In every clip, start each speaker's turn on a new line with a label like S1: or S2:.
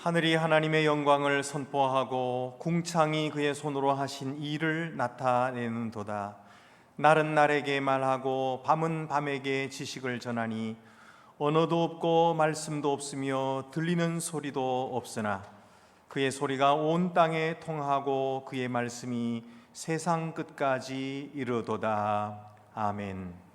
S1: 하늘이 하나님의 영광을 선포하고 궁창이 그의 손으로 하신 일을 나타내는도다. 날은 날에게 말하고 밤은 밤에게 지식을 전하니 언어도 없고 말씀도 없으며 들리는 소리도 없으나 그의 소리가 온 땅에 통하고 그의 말씀이 세상 끝까지 이르도다. 아멘.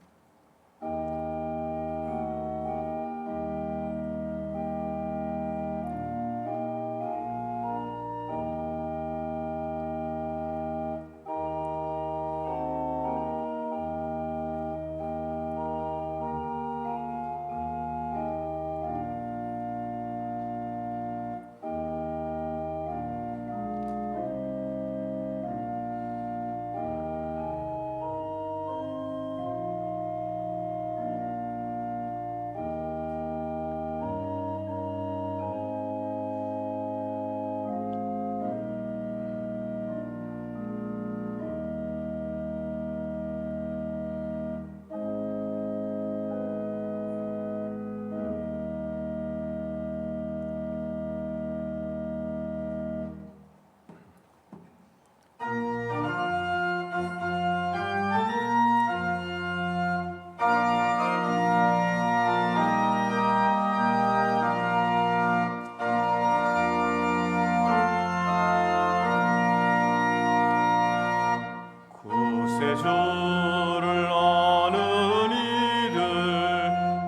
S1: 구세주를 아는 이들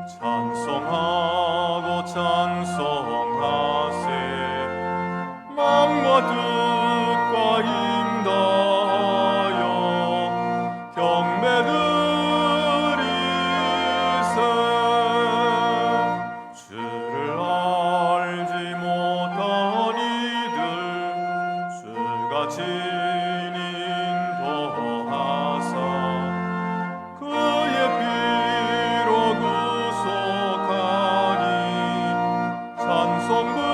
S1: 찬송하고 찬송하세. 마음과 뜻과 임다하여 경배드리세. 주를 알지 못한 이들 주가 친히 인도하사 그의 피로 구속하니 찬송 부르세.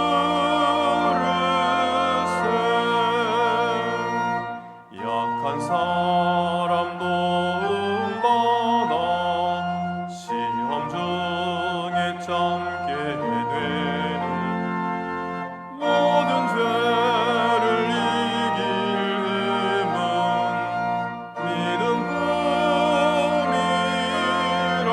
S1: 약한 사람 도움받아 시험 중에 참게 되니 모든 죄를 이길 힘은 믿음뿐이라.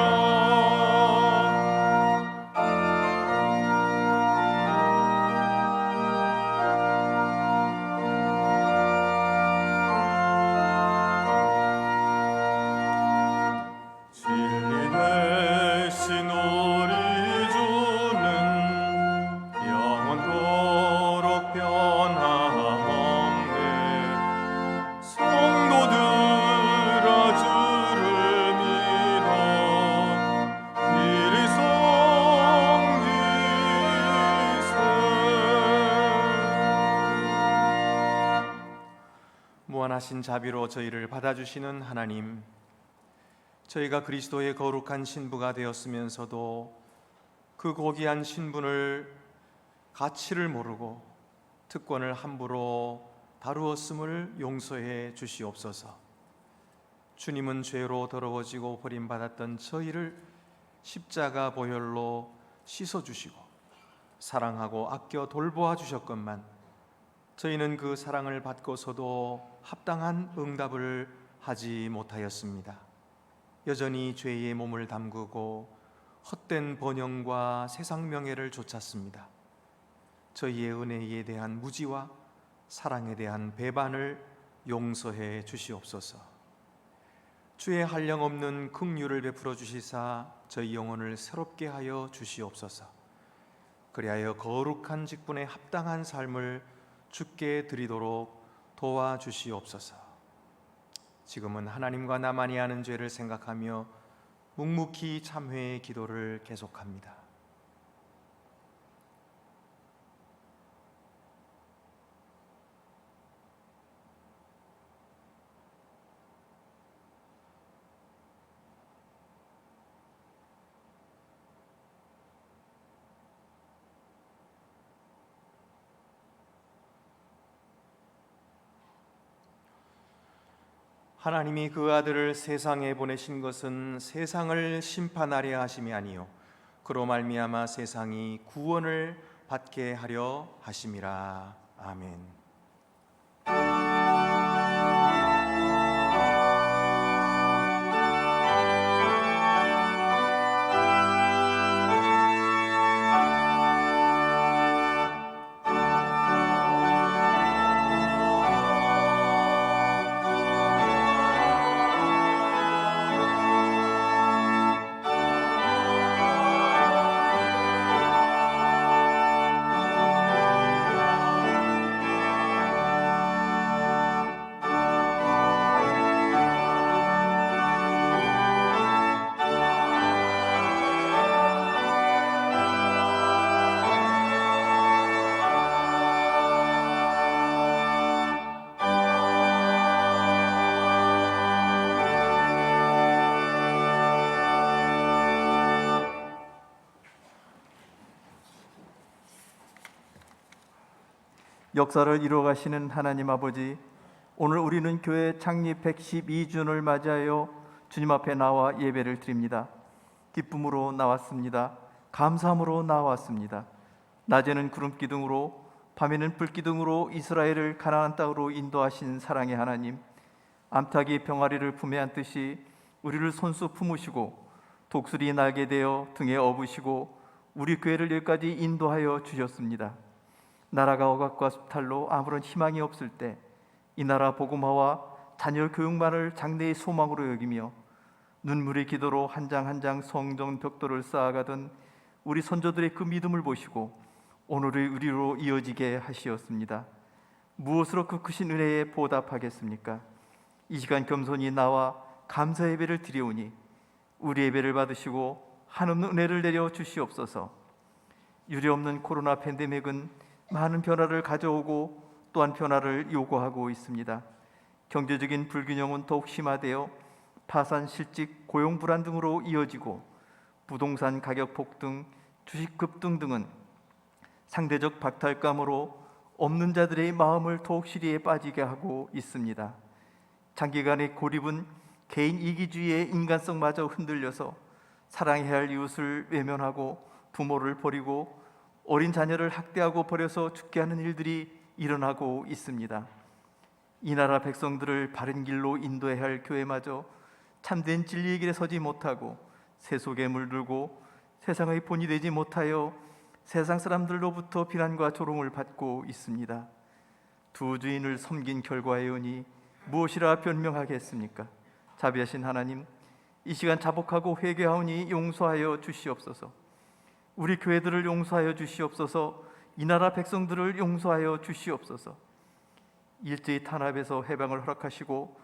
S1: 진리 되신 우리 주는 영원토록 변함없네. 성도들아 주를 믿어 길이 섬기세. 무한하신 자비로 저희를 받아주시는 하나님, 저희가 그리스도의 거룩한 신부가 되었으면서도 그 고귀한 신분을 가치를 모르고 특권을 함부로 다루었음을 용서해 주시옵소서. 주님은 죄로 더러워지고 버림받았던 저희를 십자가 보혈로 씻어주시고 사랑하고 아껴 돌보아 주셨건만 저희는 그 사랑을 받고서도 합당한 응답을 하지 못하였습니다. 여전히 죄의 몸을 담그고 헛된 번영과 세상 명예를 좇았습니다. 저희의 은혜에 대한 무지와 사랑에 대한 배반을 용서해 주시옵소서. 주의 한량없는 긍휼을 베풀어 주시사 저희 영혼을 새롭게 하여 주시옵소서. 그리하여 거룩한 직분에 합당한 삶을 주께 드리도록 도와주시옵소서. 지금은 하나님과 나만이 하는 죄를 생각하며 묵묵히 참회의 기도를 계속합니다. 하나님이 그 아들을 세상에 보내신 것은 세상을 심판하려 하심이 아니요 그로 말미암아 세상이 구원을 받게 하려 하심이라. 아멘.
S2: 역사를 이루어가시는 하나님 아버지, 오늘 우리는 교회 창립 112주년을 맞이하여 주님 앞에 나와 예배를 드립니다. 기쁨으로 나왔습니다. 감사함으로 나왔습니다. 낮에는 구름 기둥으로, 밤에는 불 기둥으로 이스라엘을 가나안 땅으로 인도하신 사랑의 하나님, 암탉이 병아리를 품에 안듯이 우리를 손수 품으시고 독수리 날게 되어 등에 업으시고 우리 교회를 여기까지 인도하여 주셨습니다. 나라가 억압과 수탈로 아무런 희망이 없을 때 이 나라 복음화와 자녀 교육만을 장래의 소망으로 여기며 눈물의 기도로 한 장 한 장 성전 벽돌을 쌓아가던 우리 선조들의 그 믿음을 보시고 오늘의 우리로 이어지게 하시었습니다. 무엇으로 그 크신 은혜에 보답하겠습니까? 이 시간 겸손히 나와 감사 예배를 드리오니 우리 예배를 받으시고 한없는 은혜를 내려 주시옵소서. 유례없는 코로나 팬데믹은 많은 변화를 가져오고 또한 변화를 요구하고 있습니다. 경제적인 불균형은 더욱 심화되어 파산, 실직, 고용 불안 등으로 이어지고 부동산 가격 폭등, 주식 급등 등은 상대적 박탈감으로 없는 자들의 마음을 더욱 시리에 빠지게 하고 있습니다. 장기간의 고립은 개인 이기주의의 인간성마저 흔들려서 사랑해야 할 이웃을 외면하고 부모를 버리고 어린 자녀를 학대하고 버려서 죽게 하는 일들이 일어나고 있습니다. 이 나라 백성들을 바른 길로 인도해야 할 교회마저 참된 진리의 길에 서지 못하고 세속에 물들고 세상의 본이 되지 못하여 세상 사람들로부터 비난과 조롱을 받고 있습니다. 두 주인을 섬긴 결과이오니 무엇이라 변명하겠습니까? 자비하신 하나님, 이 시간 자복하고 회개하오니 용서하여 주시옵소서. 우리 교회들을 용서하여 주시옵소서. 이 나라 백성들을 용서하여 주시옵소서. 일제히 탄압에서 해방을 허락하시고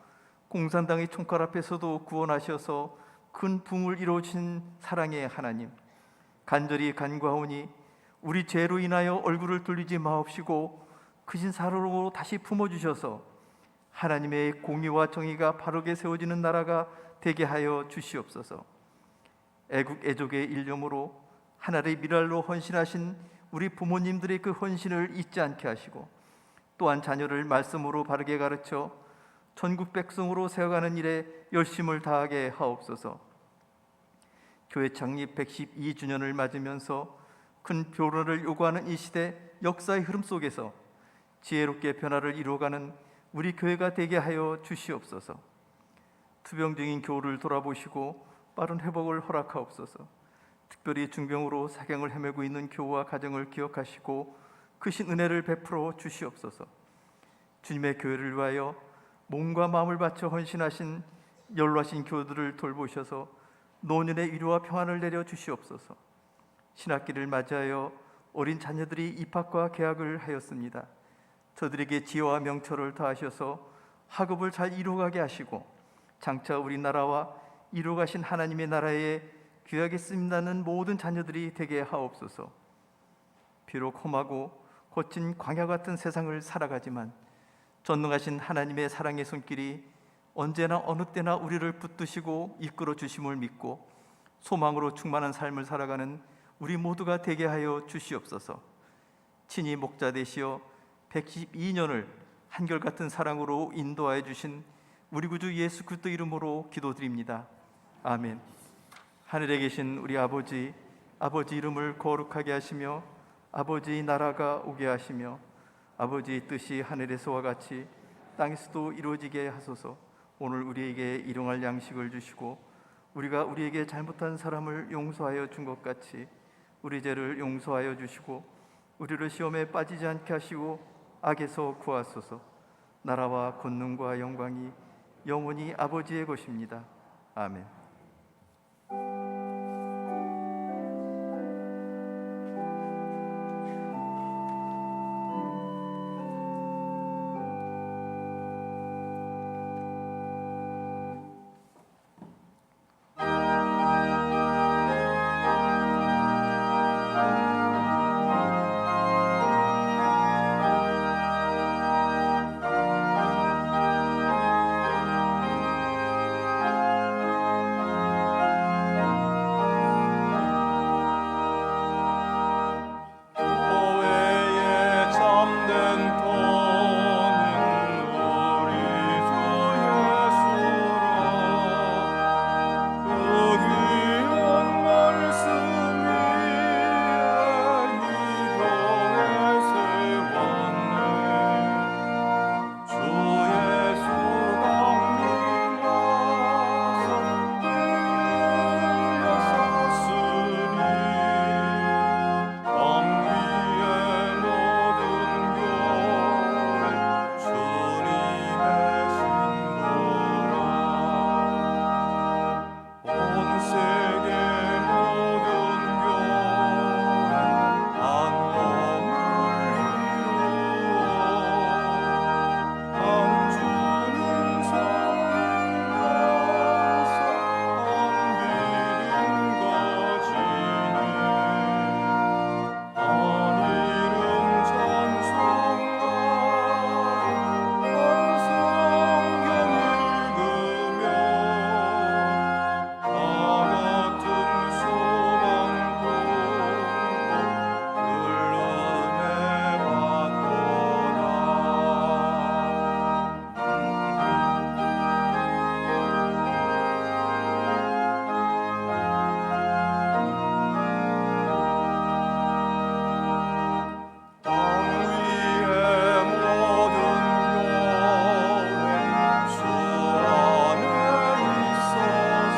S2: 공산당의 총칼 앞에서도 구원하셔서 큰 부흥을 이루어주신 사랑의 하나님, 간절히 간구하오니 우리 죄로 인하여 얼굴을 돌리지 마옵시고 크신 사랑으로 다시 품어주셔서 하나님의 공의와 정의가 바르게 세워지는 나라가 되게 하여 주시옵소서. 애국 애족의 일념으로 하나의 미랄로 헌신하신 우리 부모님들의 그 헌신을 잊지 않게 하시고 또한 자녀를 말씀으로 바르게 가르쳐 전국 백성으로 세워가는 일에 열심을 다하게 하옵소서. 교회 창립 112주년을 맞으면서 큰 변화를 요구하는 이 시대 역사의 흐름 속에서 지혜롭게 변화를 이루어가는 우리 교회가 되게 하여 주시옵소서. 투병 중인 교우를 돌아보시고 빠른 회복을 허락하옵소서. 특별히 중병으로 사경을 헤매고 있는 교우와 가정을 기억하시고 크신 은혜를 베풀어 주시옵소서. 주님의 교회를 위하여 몸과 마음을 바쳐 헌신하신 연로하신 교우들을 돌보셔서 노년의 위로와 평안을 내려 주시옵소서. 신학기를 맞이하여 어린 자녀들이 입학과 개학을 하였습니다. 저들에게 지혜와 명철을 더하셔서 학업을 잘 이루어가게 하시고 장차 우리나라와 이루어가신 하나님의 나라에 귀하게 쓰임나는 모든 자녀들이 되게 하옵소서. 비록 험하고 거친 광야 같은 세상을 살아가지만 전능하신 하나님의 사랑의 손길이 언제나 어느 때나 우리를 붙드시고 이끌어 주심을 믿고 소망으로 충만한 삶을 살아가는 우리 모두가 되게 하여 주시옵소서. 친히 목자 되시어 112년을 한결같은 사랑으로 인도하여 주신 우리 구주 예수 그리스도 이름으로 기도드립니다. 아멘. 하늘에 계신 우리 아버지 이름을 거룩하게 하시며 아버지 나라가 오게 하시며 아버지 뜻이 하늘에서와 같이 땅에서도 이루어지게 하소서. 오늘 우리에게 일용할 양식을 주시고 우리가 우리에게 잘못한 사람을 용서하여 준 것 같이 우리 죄를 용서하여 주시고 우리를 시험에 빠지지 않게 하시고 악에서 구하소서. 나라와 권능과 영광이 영원히 아버지의 것입니다. 아멘.
S1: 교회에 참된 터는 우리 주 예수라. 그 귀한 말씀 위에 이 교회 세웠네. 주 예수 강림하사 흘려 샀으니 땅 위의 모든 교회 주님의 신부라. 온 세계 모든 교회 한 몸을 이루어 한 주는 성령께서 한 믿음 가지니 한 이름 찬송하고 한 성경 읽으며 다 같은 소망 품고 늘 은혜 받도다. 땅 위의 모든 교회 주 안에 있어서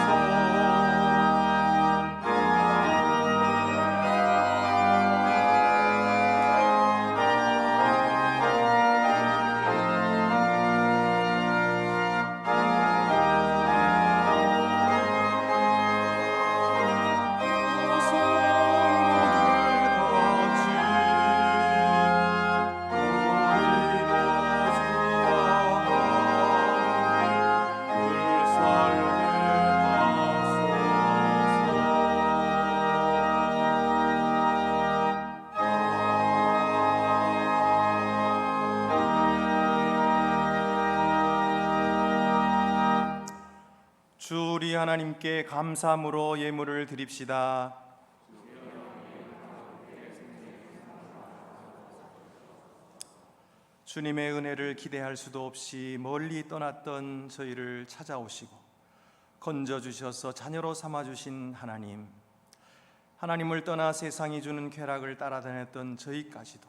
S1: 주 우리 하나님께 감사함으로 예물을 드립시다. 주님의 은혜를 기대할 수도 없이 멀리 떠났던 저희를 찾아오시고 건져주셔서 자녀로 삼아주신 하나님, 하나님을 떠나 세상이 주는 쾌락을 따라다녔던 저희까지도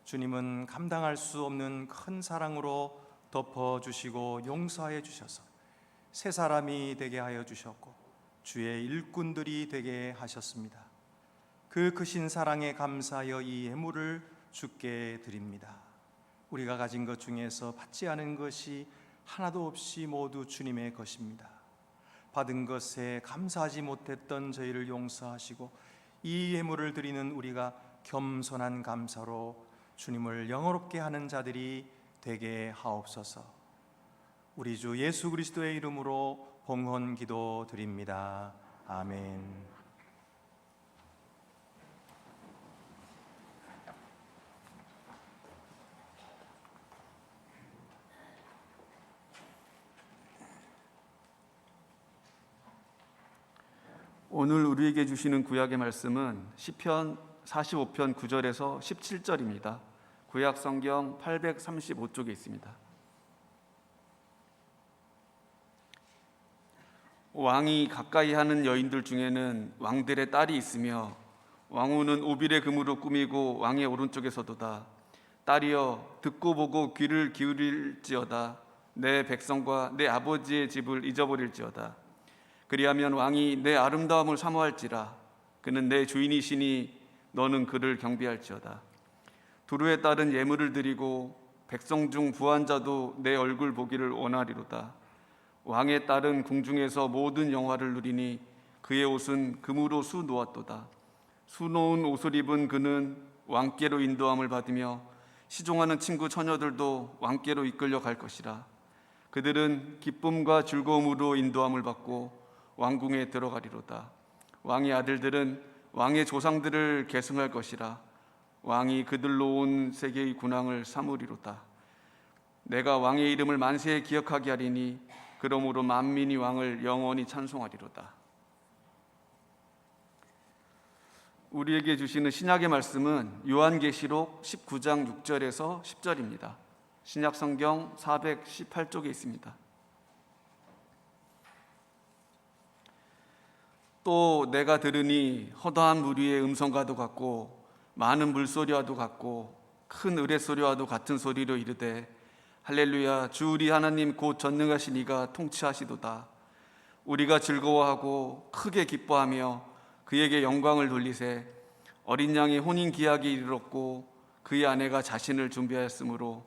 S1: 주님은 감당할 수 없는 큰 사랑으로 덮어주시고 용서해 주셔서 새 사람이 되게 하여 주셨고 주의 일꾼들이 되게 하셨습니다. 그 크신 사랑에 감사하여 이 예물을 주께 드립니다. 우리가 가진 것 중에서 받지 않은 것이 하나도 없이 모두 주님의 것입니다. 받은 것에 감사하지 못했던 저희를 용서하시고 이 예물을 드리는 우리가 겸손한 감사로 주님을 영화롭게 하는 자들이 되게 하옵소서. 우리 주 예수 그리스도의 이름으로 봉헌 기도 드립니다. 아멘.
S3: 오늘 우리에게 주시는 구약의 말씀은 시편 45편 9절에서 17절입니다. 구약 성경 835쪽에 있습니다. 왕이 가까이 하는 여인들 중에는 왕들의 딸이 있으며 왕후는 오빌의 금으로 꾸미고 왕의 오른쪽에 서도다. 딸이여 듣고 보고 귀를 기울일지어다. 내 백성과 내 아버지의 집을 잊어버릴지어다. 그리하면 왕이 내 아름다움을 사모할지라. 그는 내 주인이시니 너는 그를 경배할지어다. 두루에 따른 예물을 드리고 백성 중 부한 자도 내 얼굴 보기를 원하리로다. 왕의 딸은 궁중에서 모든 영화를 누리니 그의 옷은 금으로 수 놓았도다. 수 놓은 옷을 입은 그는 왕께로 인도함을 받으며 시종하는 친구 처녀들도 왕께로 이끌려 갈 것이라. 그들은 기쁨과 즐거움으로 인도함을 받고 왕궁에 들어가리로다. 왕의 아들들은 왕의 조상들을 계승할 것이라. 왕이 그들로 온 세계의 군왕을 삼으리로다. 내가 왕의 이름을 만세에 기억하게 하리니 그러므로 만민이 왕을 영원히 찬송하리로다. 우리에게 주시는 신약의 말씀은 요한계시록 19장 6절에서 10절입니다. 신약성경 418쪽에 있습니다. 또 내가 들으니 허다한 무리의 음성과도 같고 많은 물소리와도 같고 큰 의뢰소리와도 같은 소리로 이르되 할렐루야, 주 우리 하나님 곧 전능하신 이가 통치하시도다. 우리가 즐거워하고 크게 기뻐하며 그에게 영광을 돌리세. 어린 양의 혼인 기약이 이르렀고 그의 아내가 자신을 준비하였으므로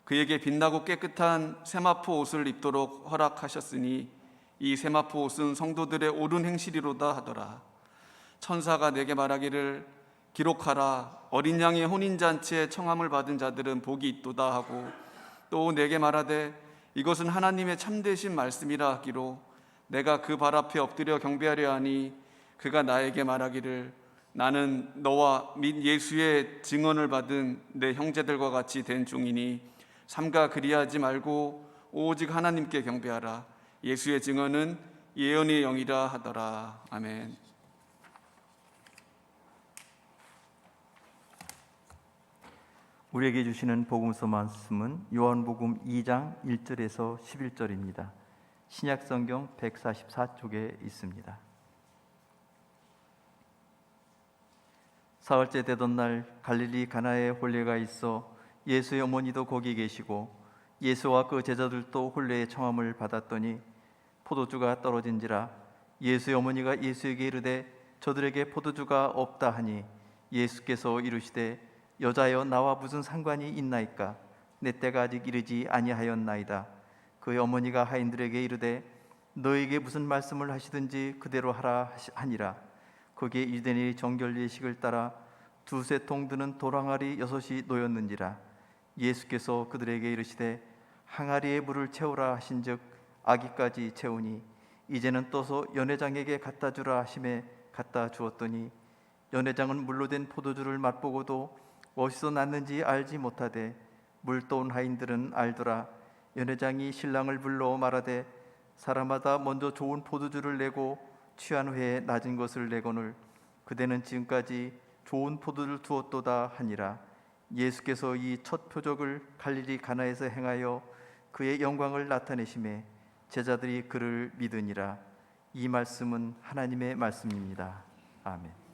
S3: 그에게 빛나고 깨끗한 세마포 옷을 입도록 허락하셨으니 이 세마포 옷은 성도들의 옳은 행실이로다 하더라. 천사가 내게 말하기를 기록하라. 어린 양의 혼인잔치에 청함을 받은 자들은 복이 있도다 하고 또 내게 말하되 이것은 하나님의 참되신 말씀이라 하기로 내가 그 발 앞에 엎드려 경배하려 하니 그가 나에게 말하기를 나는 너와 및 예수의 증언을 받은 내 형제들과 같이 된 종이니 삼가 그리하지 말고 오직 하나님께 경배하라. 예수의 증언은 예언의 영이라 하더라. 아멘.
S2: 우리에게 주시는 복음서 말씀은 요한복음 2장 1절에서 11절입니다. 신약성경 144쪽에 있습니다. 사흘째 되던 날 갈릴리 가나에 혼례가 있어 예수의 어머니도 거기 계시고 예수와 그 제자들도 혼례의 청함을 받았더니 포도주가 떨어진지라. 예수의 어머니가 예수에게 이르되 저들에게 포도주가 없다 하니 예수께서 이르시되 여자여 나와 무슨 상관이 있나이까? 내 때가 아직 이르지 아니하였나이다. 그의 어머니가 하인들에게 이르되 너에게 무슨 말씀을 하시든지 그대로 하라 하니라. 거기에 유대인이 정결 예식을 따라 두세 통 드는 돌항아리 6이 놓였는지라. 예수께서 그들에게 이르시되 항아리에 물을 채우라 하신즉 아기까지 채우니 이제는 떠서 연회장에게 갖다 주라 하심에 갖다 주었더니 연회장은 물로 된 포도주를 맛보고도 어디서 났는지 알지 못하되 물 떠온 하인들은 알더라. 연회장이 신랑을 불러 말하되 사람마다 먼저 좋은 포도주를 내고 취한 후에 낮은 것을 내거늘 그대는 지금까지 좋은 포도를 두었도다 하니라. 예수께서 이 첫 표적을 갈릴리 가나에서 행하여 그의 영광을 나타내심에 제자들이 그를 믿으니라. 이 말씀은 하나님의 말씀입니다. 아멘.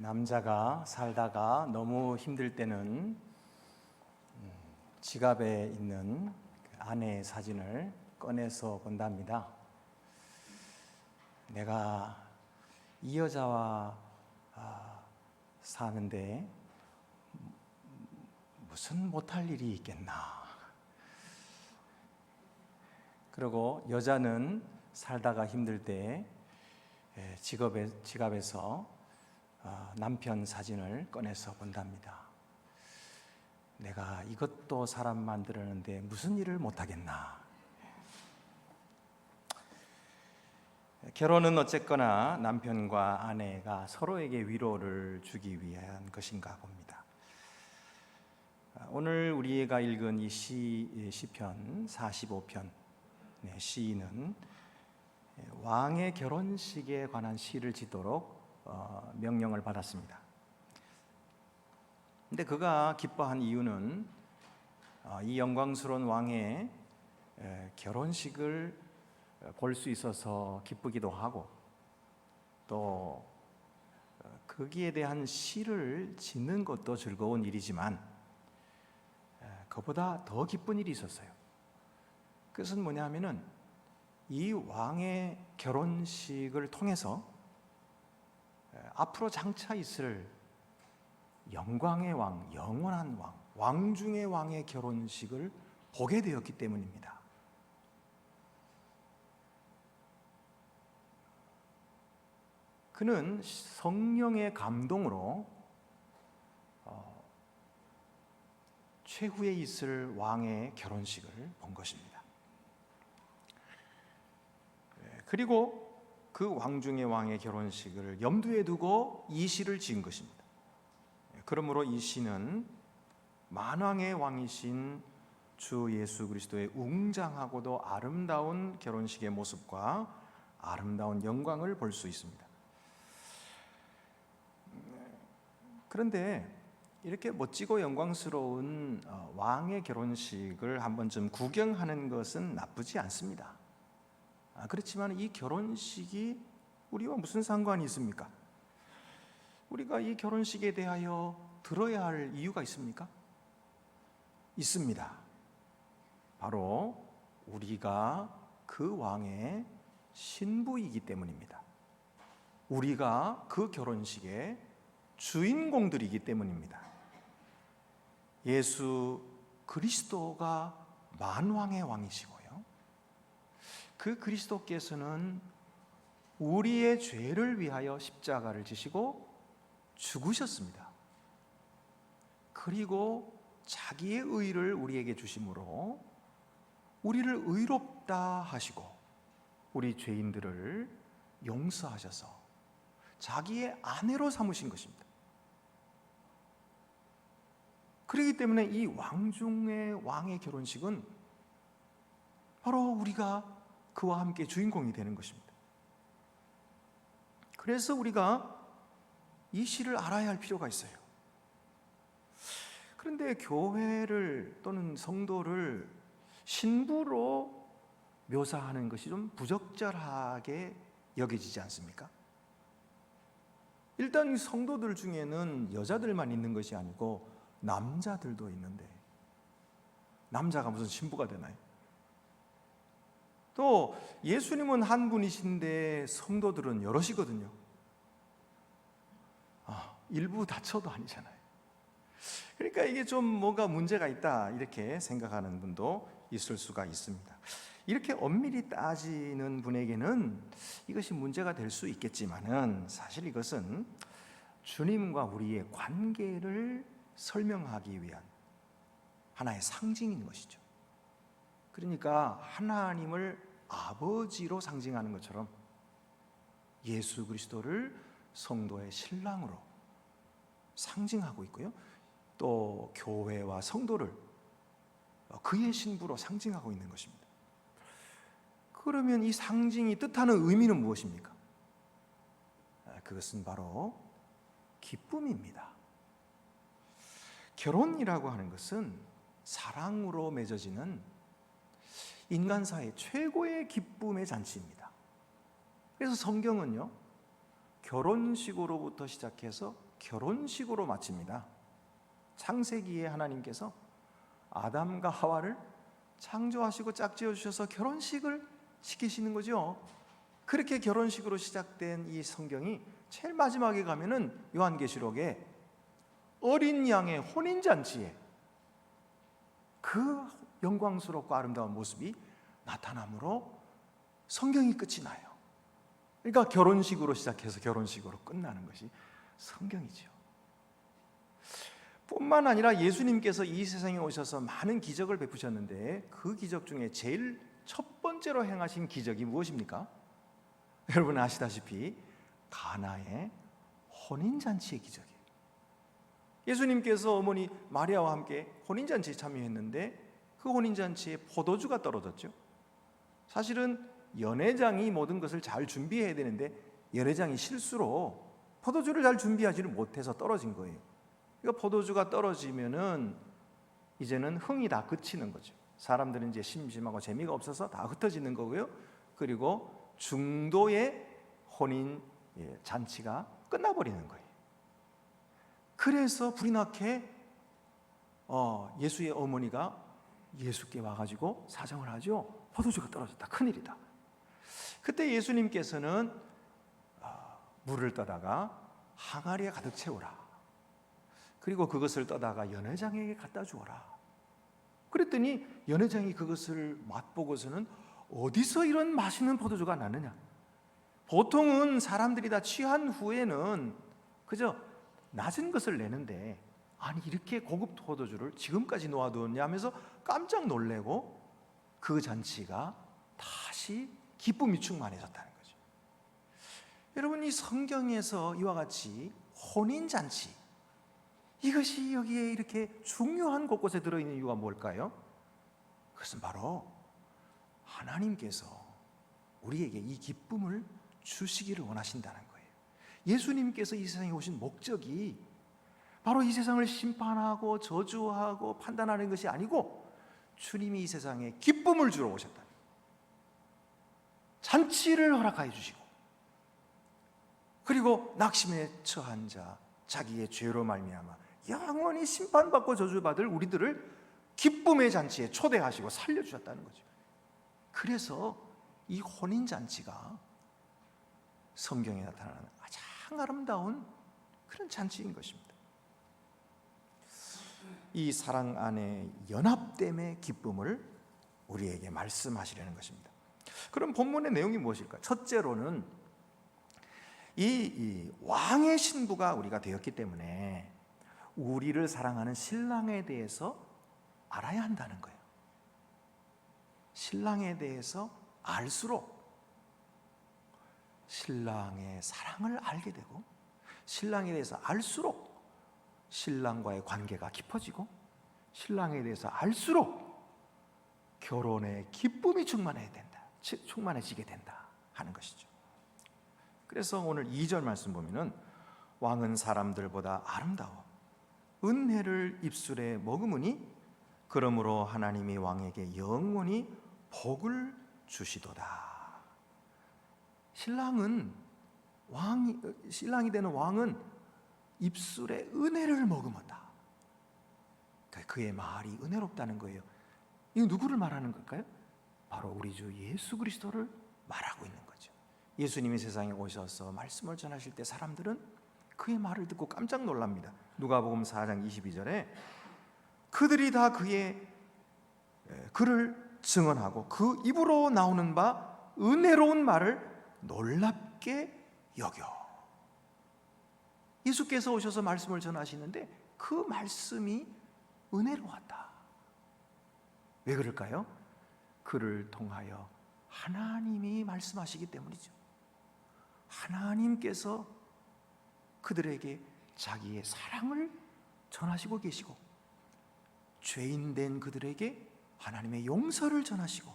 S1: 남자가 살다가 너무 힘들 때는 지갑에 있는 그 아내의 사진을 꺼내서 본답니다. 내가 이 여자와 사는데 무슨 못할 일이 있겠나. 그리고 여자는 살다가 힘들 때 지갑에서 남편 사진을 꺼내서 본답니다. 내가 이것도 사람 만들었는데 무슨 일을 못하겠나. 결혼은 어쨌거나 남편과 아내가 서로에게 위로를 주기 위한 것인가 봅니다. 오늘 우리가 읽은 이 시편 45편 시인은 왕의 결혼식에 관한 시를 짓도록 명령을 받았습니다. 근데 그가 기뻐한 이유는 이 영광스러운 왕의 결혼식을 볼 수 있어서 기쁘기도 하고, 또 거기에 대한 시를 짓는 것도 즐거운 일이지만 그보다 더 기쁜 일이 있었어요. 그것은 뭐냐 하면은 이 왕의 결혼식을 통해서 앞으로 장차 있을 영광의 왕, 영원한 왕, 왕 중의 왕의 결혼식을 보게 되었기 때문입니다. 그는 성령의 감동으로 최후에 있을 왕의 결혼식을 본 것입니다. 그리고 그 왕 중의 왕의 결혼식을 염두에 두고 이 시를 지은 것입니다. 그러므로 이 시는 만왕의 왕이신 주 예수 그리스도의 웅장하고도 아름다운 결혼식의 모습과 아름다운 영광을 볼 수 있습니다. 그런데 이렇게 멋지고 영광스러운 왕의 결혼식을 한 번쯤 구경하는 것은 나쁘지 않습니다. 그렇지만 이 결혼식이 우리와 무슨 상관이 있습니까? 우리가 이 결혼식에 대하여 들어야 할 이유가 있습니까? 있습니다. 바로 우리가 그 왕의 신부이기 때문입니다. 우리가 그 결혼식의 주인공들이기 때문입니다. 예수 그리스도가 만왕의 왕이시고요, 그 그리스도께서는 우리의 죄를 위하여 십자가를 지시고 죽으셨습니다. 그리고 자기의 의를 우리에게 주심으로 우리를 의롭다 하시고 우리 죄인들을 용서하셔서 자기의 아내로 삼으신 것입니다. 그렇기 때문에 이 왕 중의 왕의 결혼식은 바로 우리가 그와 함께 주인공이 되는 것입니다. 그래서 우리가 이 시를 알아야 할 필요가 있어요. 그런데 교회를 또는 성도를 신부로 묘사하는 것이 좀 부적절하게 여겨지지 않습니까? 일단 이 성도들 중에는 여자들만 있는 것이 아니고 남자들도 있는데 남자가 무슨 신부가 되나요? 또 예수님은 한 분이신데 성도들은 여럿이거든요. 일부 다쳐도 아니잖아요. 그러니까 이게 좀 뭔가 문제가 있다 이렇게 생각하는 분도 있을 수가 있습니다. 이렇게 엄밀히 따지는 분에게는 이것이 문제가 될 수 있겠지만은 사실 이것은 주님과 우리의 관계를 설명하기 위한 하나의 상징인 것이죠. 그러니까 하나님을 아버지로 상징하는 것처럼 예수 그리스도를 성도의 신랑으로 상징하고 있고요, 또 교회와 성도를 그의 신부로 상징하고 있는 것입니다. 그러면 이 상징이 뜻하는 의미는 무엇입니까? 그것은 바로 기쁨입니다. 결혼이라고 하는 것은 사랑으로 맺어지는 인간사의 최고의 기쁨의 잔치입니다. 그래서 성경은요, 결혼식으로부터 시작해서 결혼식으로 마칩니다. 창세기에 하나님께서 아담과 하와를 창조하시고 짝지어 주셔서 결혼식을 시키시는 거죠. 그렇게 결혼식으로 시작된 이 성경이 제일 마지막에 가면은 요한계시록에 어린 양의 혼인잔치에 그 영광스럽고 아름다운 모습이 나타남으로 성경이 끝이 나요. 그러니까 결혼식으로 시작해서 결혼식으로 끝나는 것이 성경이죠. 뿐만 아니라 예수님께서 이 세상에 오셔서 많은 기적을 베푸셨는데 그 기적 중에 제일 첫 번째로 행하신 기적이 무엇입니까? 여러분 아시다시피 가나의 혼인잔치의 기적이에요. 예수님께서 어머니 마리아와 함께 혼인잔치에 참여했는데 그 혼인잔치에 포도주가 떨어졌죠. 사실은 연회장이 모든 것을 잘 준비해야 되는데 연회장이 실수로 포도주를 잘 준비하지를 못해서 떨어진 거예요. 그러니까 포도주가 떨어지면은 이제는 흥이 다 그치는 거죠. 사람들은 이제 심심하고 재미가 없어서 다 흩어지는 거고요. 그리고 중도의 혼인 잔치가 끝나버리는 거예요. 그래서 불이 나게 예수의 어머니가 예수께 와가지고 사정을 하죠. 포도주가 떨어졌다. 큰일이다. 그때 예수님께서는 물을 떠다가 항아리에 가득 채우라. 그리고 그것을 떠다가 연회장에게 갖다 주어라. 그랬더니 연회장이 그것을 맛보고서는 어디서 이런 맛있는 포도주가 나느냐. 보통은 사람들이 다 취한 후에는 그저 낮은 것을 내는데 아니 이렇게 고급 포도주를 지금까지 놓아두었냐 하면서 깜짝 놀래고 그 잔치가 다시 기쁨이 충만해졌다는 거죠. 여러분 이 성경에서 이와 같이 혼인잔치 이것이 여기에 이렇게 중요한 곳곳에 들어있는 이유가 뭘까요? 그것은 바로 하나님께서 우리에게 이 기쁨을 주시기를 원하신다는 거예요. 예수님께서 이 세상에 오신 목적이 바로 이 세상을 심판하고 저주하고 판단하는 것이 아니고 주님이 이 세상에 기쁨을 주러 오셨다. 잔치를 허락하여 주시고 그리고 낙심에 처한 자 자기의 죄로 말미암아 영원히 심판받고 저주받을 우리들을 기쁨의 잔치에 초대하시고 살려주셨다는 거죠. 그래서 이 혼인잔치가 성경에 나타나는 가장 아름다운 그런 잔치인 것입니다. 이 사랑 안에 연합됨의 기쁨을 우리에게 말씀하시려는 것입니다. 그럼 본문의 내용이 무엇일까요? 첫째로는 이 왕의 신부가 우리가 되었기 때문에 우리를 사랑하는 신랑에 대해서 알아야 한다는 거예요. 신랑에 대해서 알수록 신랑의 사랑을 알게 되고 신랑에 대해서 알수록 신랑과의 관계가 깊어지고 신랑에 대해서 알수록 결혼의 기쁨이 충만해지게 된다 하는 것이죠. 그래서 오늘 2절 말씀 보면은 왕은 사람들보다 아름다워 은혜를 입술에 머금으니 그러므로 하나님이 왕에게 영원히 복을 주시도다. 신랑이 되는 왕은 입술에 은혜를 머금었다. 그의 말이 은혜롭다는 거예요. 이거 누구를 말하는 걸까요? 바로 우리 주 예수 그리스도를 말하고 있는 거죠. 예수님이 세상에 오셔서 말씀을 전하실 때 사람들은 그의 말을 듣고 깜짝 놀랍니다. 누가복음 4장 22절에 그들이 다 그를 증언하고 그 입으로 나오는 바 은혜로운 말을 놀랍게 여겨. 예수께서 오셔서 말씀을 전하시는데 그 말씀이 은혜로웠다. 왜 그럴까요? 그를 통하여 하나님이 말씀하시기 때문이죠. 하나님께서 그들에게 자기의 사랑을 전하시고 계시고 죄인된 그들에게 하나님의 용서를 전하시고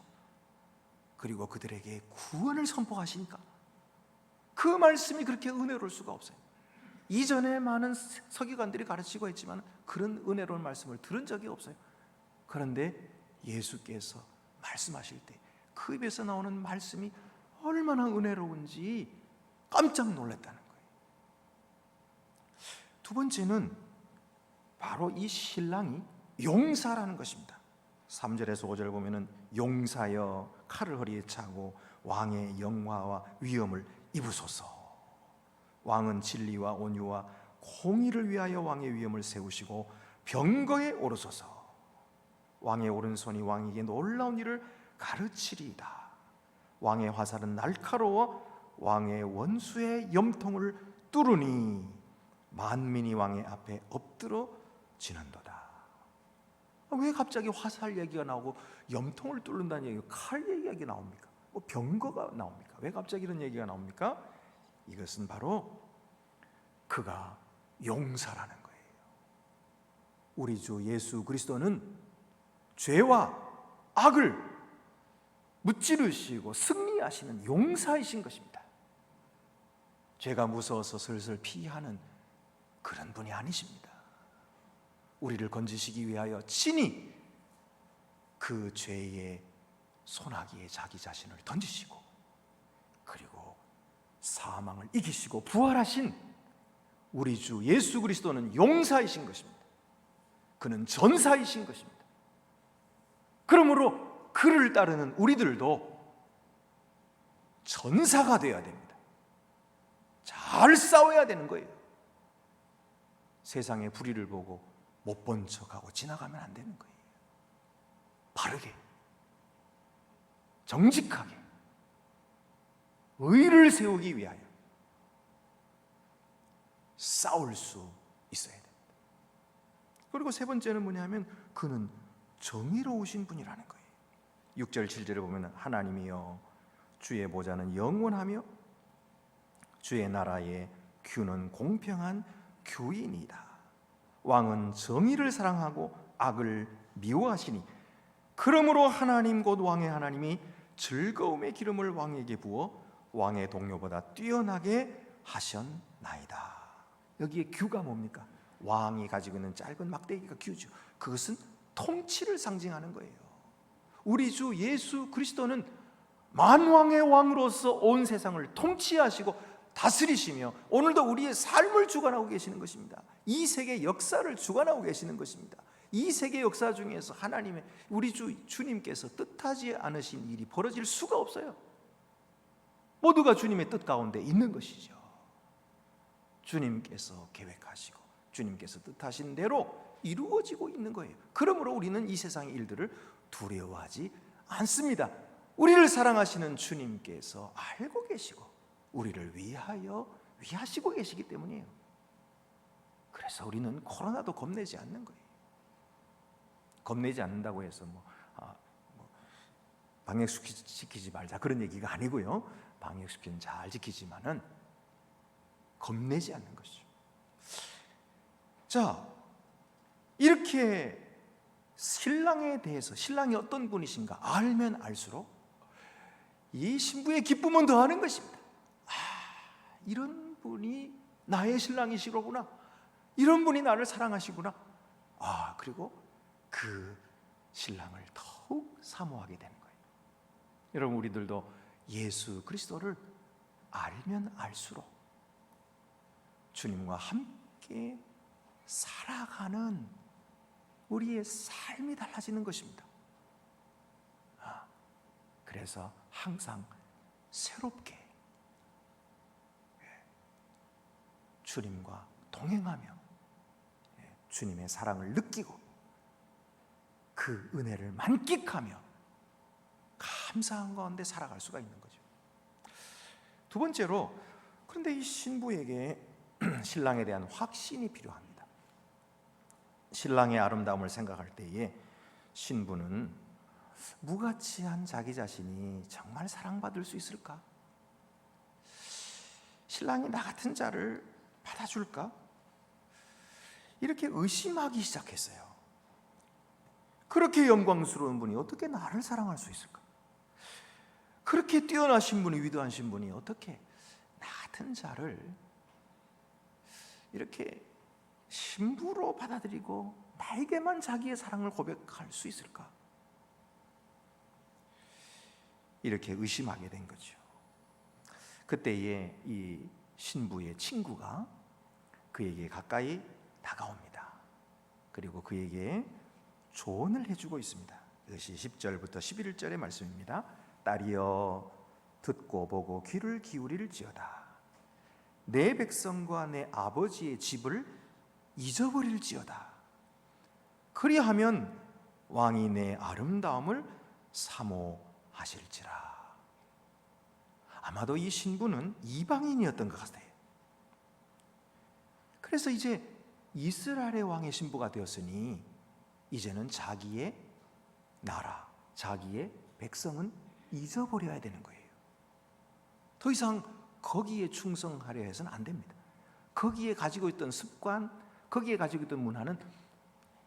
S1: 그리고 그들에게 구원을 선포하시니까 그 말씀이 그렇게 은혜로울 수가 없어요. 이전에 많은 서기관들이 가르치고 했지만 그런 은혜로운 말씀을 들은 적이 없어요. 그런데 예수께서 말씀하실 때 그 입에서 나오는 말씀이 얼마나 은혜로운지 깜짝 놀랐다는 거예요. 두 번째는 바로 이 신랑이 용사라는 것입니다. 3절에서 5절 보면은 용사여 칼을 허리에 차고 왕의 영화와 위엄을 입으소서. 왕은 진리와 온유와 공의를 위하여 왕의 위엄을 세우시고 병거에 오르소서. 왕의 오른손이 왕에게 놀라운 일을 가르치리이다. 왕의 화살은 날카로워 왕의 원수의 염통을 뚫으니 만민이 왕의 앞에 엎드러 지는도다. 왜 갑자기 화살 얘기가 나오고 염통을 뚫는다는 얘기가, 칼 얘기가 나옵니까? 뭐 병거가 나옵니까? 왜 갑자기 이런 얘기가 나옵니까? 이것은 바로 그가 용사라는 거예요. 우리 주 예수 그리스도는 죄와 악을 무찌르시고 승리하시는 용사이신 것입니다. 죄가 무서워서 슬슬 피하는 그런 분이 아니십니다. 우리를 건지시기 위하여 친히 그 죄의 소나기에 자기 자신을 던지시고, 그리고 사망을 이기시고 부활하신 우리 주 예수 그리스도는 용사이신 것입니다. 그는 전사이신 것입니다. 그러므로 그를 따르는 우리들도 전사가 되어야 됩니다. 잘 싸워야 되는 거예요. 세상의 불의를 보고 못 본 척하고 지나가면 안 되는 거예요. 바르게, 정직하게, 의를 세우기 위하여 싸울 수 있어야 됩니다. 그리고 세 번째는 뭐냐면 그는 정의로우신 분이라는 거예요. 6절 7절에 보면 하나님이여 주의 보좌는 영원하며 주의 나라의 규는 공평한 규이니이다. 왕은 정의를 사랑하고 악을 미워하시니 그러므로 하나님 곧 왕의 하나님이 즐거움의 기름을 왕에게 부어 왕의 동료보다 뛰어나게 하셨나이다. 여기에 규가 뭡니까? 왕이 가지고 있는 짧은 막대기가 규죠. 그것은 통치를 상징하는 거예요. 우리 주 예수 그리스도는 만왕의 왕으로서 온 세상을 통치하시고 다스리시며 오늘도 우리의 삶을 주관하고 계시는 것입니다. 이 세계 역사를 주관하고 계시는 것입니다. 이 세계 역사 중에서 하나님의 우리 주님께서 뜻하지 않으신 일이 벌어질 수가 없어요. 모두가 주님의 뜻 가운데 있는 것이죠. 주님께서 계획하시고 주님께서 뜻하신 대로 이루어지고 있는 거예요. 그러므로 우리는 이 세상의 일들을 두려워하지 않습니다. 우리를 사랑하시는 주님께서 알고 계시고 우리를 위하시고 계시기 때문이에요. 그래서 우리는 코로나도 겁내지 않는 거예요. 겁내지 않는다고 해서 방역시키지 말자 그런 얘기가 아니고요. 방역시키는 잘 지키지만은 겁내지 않는 것이죠. 자, 이렇게 신랑에 대해서 신랑이 어떤 분이신가 알면 알수록 이 신부의 기쁨은 더하는 것입니다. 이런 분이 나의 신랑이시로구나. 이런 분이 나를 사랑하시구나. 그리고 그 신랑을 더욱 사모하게 되는 거예요. 여러분, 우리들도 예수 그리스도를 알면 알수록 주님과 함께 살아가는 우리의 삶이 달라지는 것입니다. 그래서 항상 새롭게 주님과 동행하며 주님의 사랑을 느끼고 그 은혜를 만끽하며 감사한 가운데 살아갈 수가 있는 거죠. 두 번째로, 그런데 이 신부에게 신랑에 대한 확신이 필요합니다. 신랑의 아름다움을 생각할 때에 신부는 무가치한 자기 자신이 정말 사랑받을 수 있을까? 신랑이 나 같은 자를 받아줄까? 이렇게 의심하기 시작했어요. 그렇게 영광스러운 분이 어떻게 나를 사랑할 수 있을까? 그렇게 뛰어나신 분이, 위대하신 분이 어떻게 나 같은 자를 이렇게 신부로 받아들이고 나에게만 자기의 사랑을 고백할 수 있을까? 이렇게 의심하게 된 거죠. 그때에 이 신부의 친구가 그에게 가까이 다가옵니다. 그리고 그에게 조언을 해주고 있습니다. 이것이 10절부터 11절의 말씀입니다. 딸이여 듣고 보고 귀를 기울일지어다. 내 백성과 내 아버지의 집을 잊어버릴지어다. 그리하면 왕이 내 아름다움을 사모하실지라. 아마도 이 신부는 이방인이었던 것 같아요. 그래서 이제 이스라엘의 왕의 신부가 되었으니 이제는 자기의 나라, 자기의 백성은 잊어버려야 되는 거예요. 더 이상 거기에 충성하려 해서는 안 됩니다. 거기에 가지고 있던 습관, 거기에 가지고 있던 문화는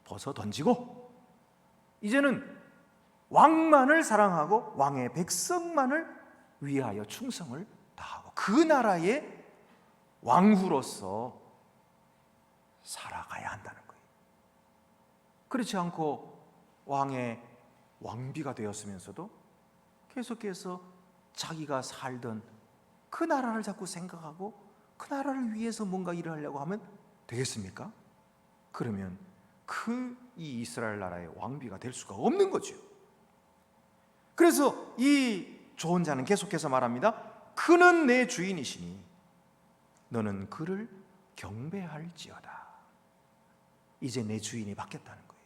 S1: 벗어 던지고 이제는 왕만을 사랑하고 왕의 백성만을 위하여 충성을 다하고 그 나라의 왕후로서 살아가야 한다는 거예요. 그렇지 않고 왕의 왕비가 되었으면서도 계속해서 자기가 살던 그 나라를 자꾸 생각하고 그 나라를 위해서 뭔가 일을 하려고 하면 되겠습니까? 그러면 이 이스라엘 나라의 왕비가 될 수가 없는 거죠. 그래서 이 조언자는 계속해서 말합니다. 그는 내 주인이시니 너는 그를 경배할지어다. 이제 내 주인이 바뀌었다는 거예요.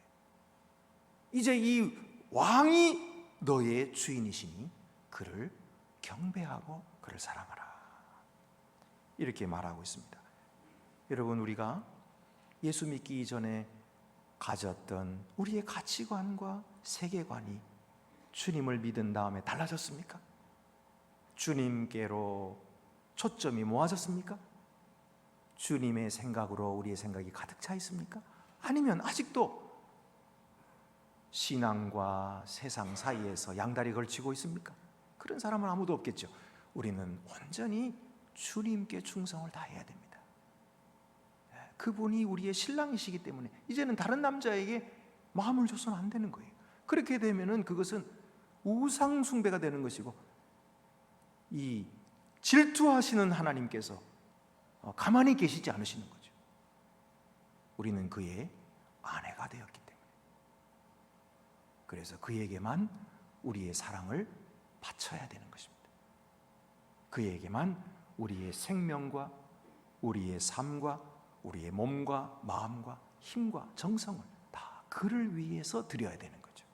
S1: 이제 이 왕이 너의 주인이시니 그를 경배하고 그를 사랑하라. 이렇게 말하고 있습니다. 여러분, 우리가 예수 믿기 이전에 가졌던 우리의 가치관과 세계관이 주님을 믿은 다음에 달라졌습니까? 주님께로 초점이 모아졌습니까? 주님의 생각으로 우리의 생각이 가득 차 있습니까? 아니면 아직도 신앙과 세상 사이에서 양다리 걸치고 있습니까? 그런 사람은 아무도 없겠죠. 우리는 온전히 주님께 충성을 다해야 됩니다. 그분이 우리의 신랑이시기 때문에 이제는 다른 남자에게 마음을 줘서는 안 되는 거예요. 그렇게 되면은 그것은 우상 숭배가 되는 것이고 이 질투하시는 하나님께서 가만히 계시지 않으시는 거죠. 우리는 그의 아내가 되었기 때문에, 그래서 그에게만 우리의 사랑을 바쳐야 되는 것입니다. 그에게만 우리의 생명과 우리의 삶과 우리의 몸과 마음과 힘과 정성을 다 그를 위해서 드려야 되는 거죠.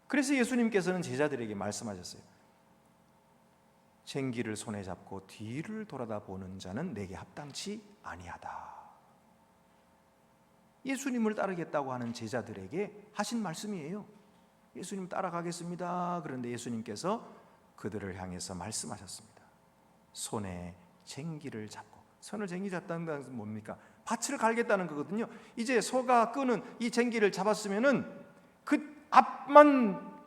S1: 그래서 예수님께서는 제자들에게 말씀하셨어요. 쟁기를 손에 잡고 뒤를 돌아다 보는 자는 내게 합당치 아니하다. 예수님을 따르겠다고 하는 제자들에게 하신 말씀이에요. 예수님 따라가겠습니다. 그런데 예수님께서 그들을 향해서 말씀하셨습니다. 손에 쟁기를 잡고, 손을 쟁기 잡다는 것은 뭡니까? 밭을 갈겠다는 거거든요. 이제 소가 끄는 이 쟁기를 잡았으면은 그 앞만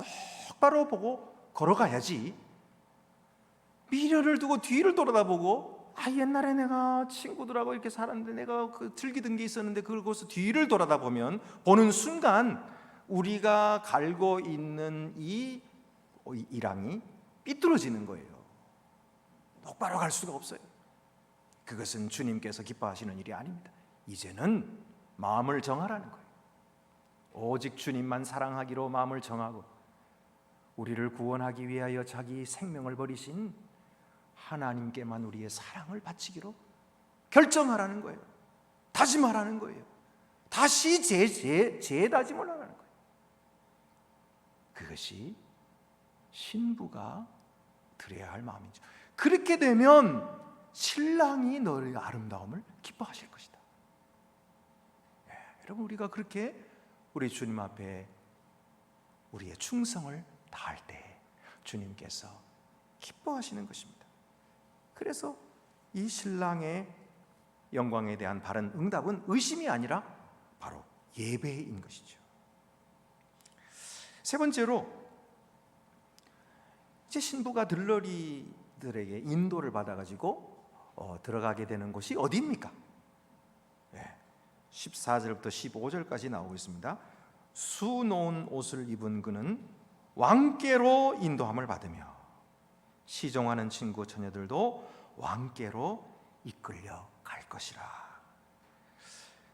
S1: 똑바로 보고 걸어가야지, 미련을 두고 뒤를 돌아다보고 옛날에 내가 친구들하고 이렇게 살았는데 내가 그 즐기던 게 있었는데 그것을 뒤를 돌아다보면 보는 순간 우리가 갈고 있는 이 이랑이 삐뚤어지는 거예요. 똑바로 갈 수가 없어요. 그것은 주님께서 기뻐하시는 일이 아닙니다. 이제는 마음을 정하라는 거예요. 오직 주님만 사랑하기로 마음을 정하고 우리를 구원하기 위하여 자기 생명을 버리신 하나님께만 우리의 사랑을 바치기로 결정하라는 거예요. 다짐하라는 거예요. 다시 재다짐을 하라는 거예요. 그것이 신부가 드려야 할 마음이죠. 그렇게 되면 신랑이 너의 아름다움을 기뻐하실 것이다. 여러분, 우리가 그렇게 우리 주님 앞에 우리의 충성을 다할 때 주님께서 기뻐하시는 것입니다. 그래서 이 신랑의 영광에 대한 바른 응답은 의심이 아니라 바로 예배인 것이죠. 세 번째로, 이제 신부가 들러리들에게 인도를 받아가지고 들어가게 되는 곳이 어디입니까? 14절부터 15절까지 나오고 있습니다. 수놓은 옷을 입은 그는 왕께로 인도함을 받으며 시종하는 친구 처녀들도 왕께로 이끌려 갈 것이라.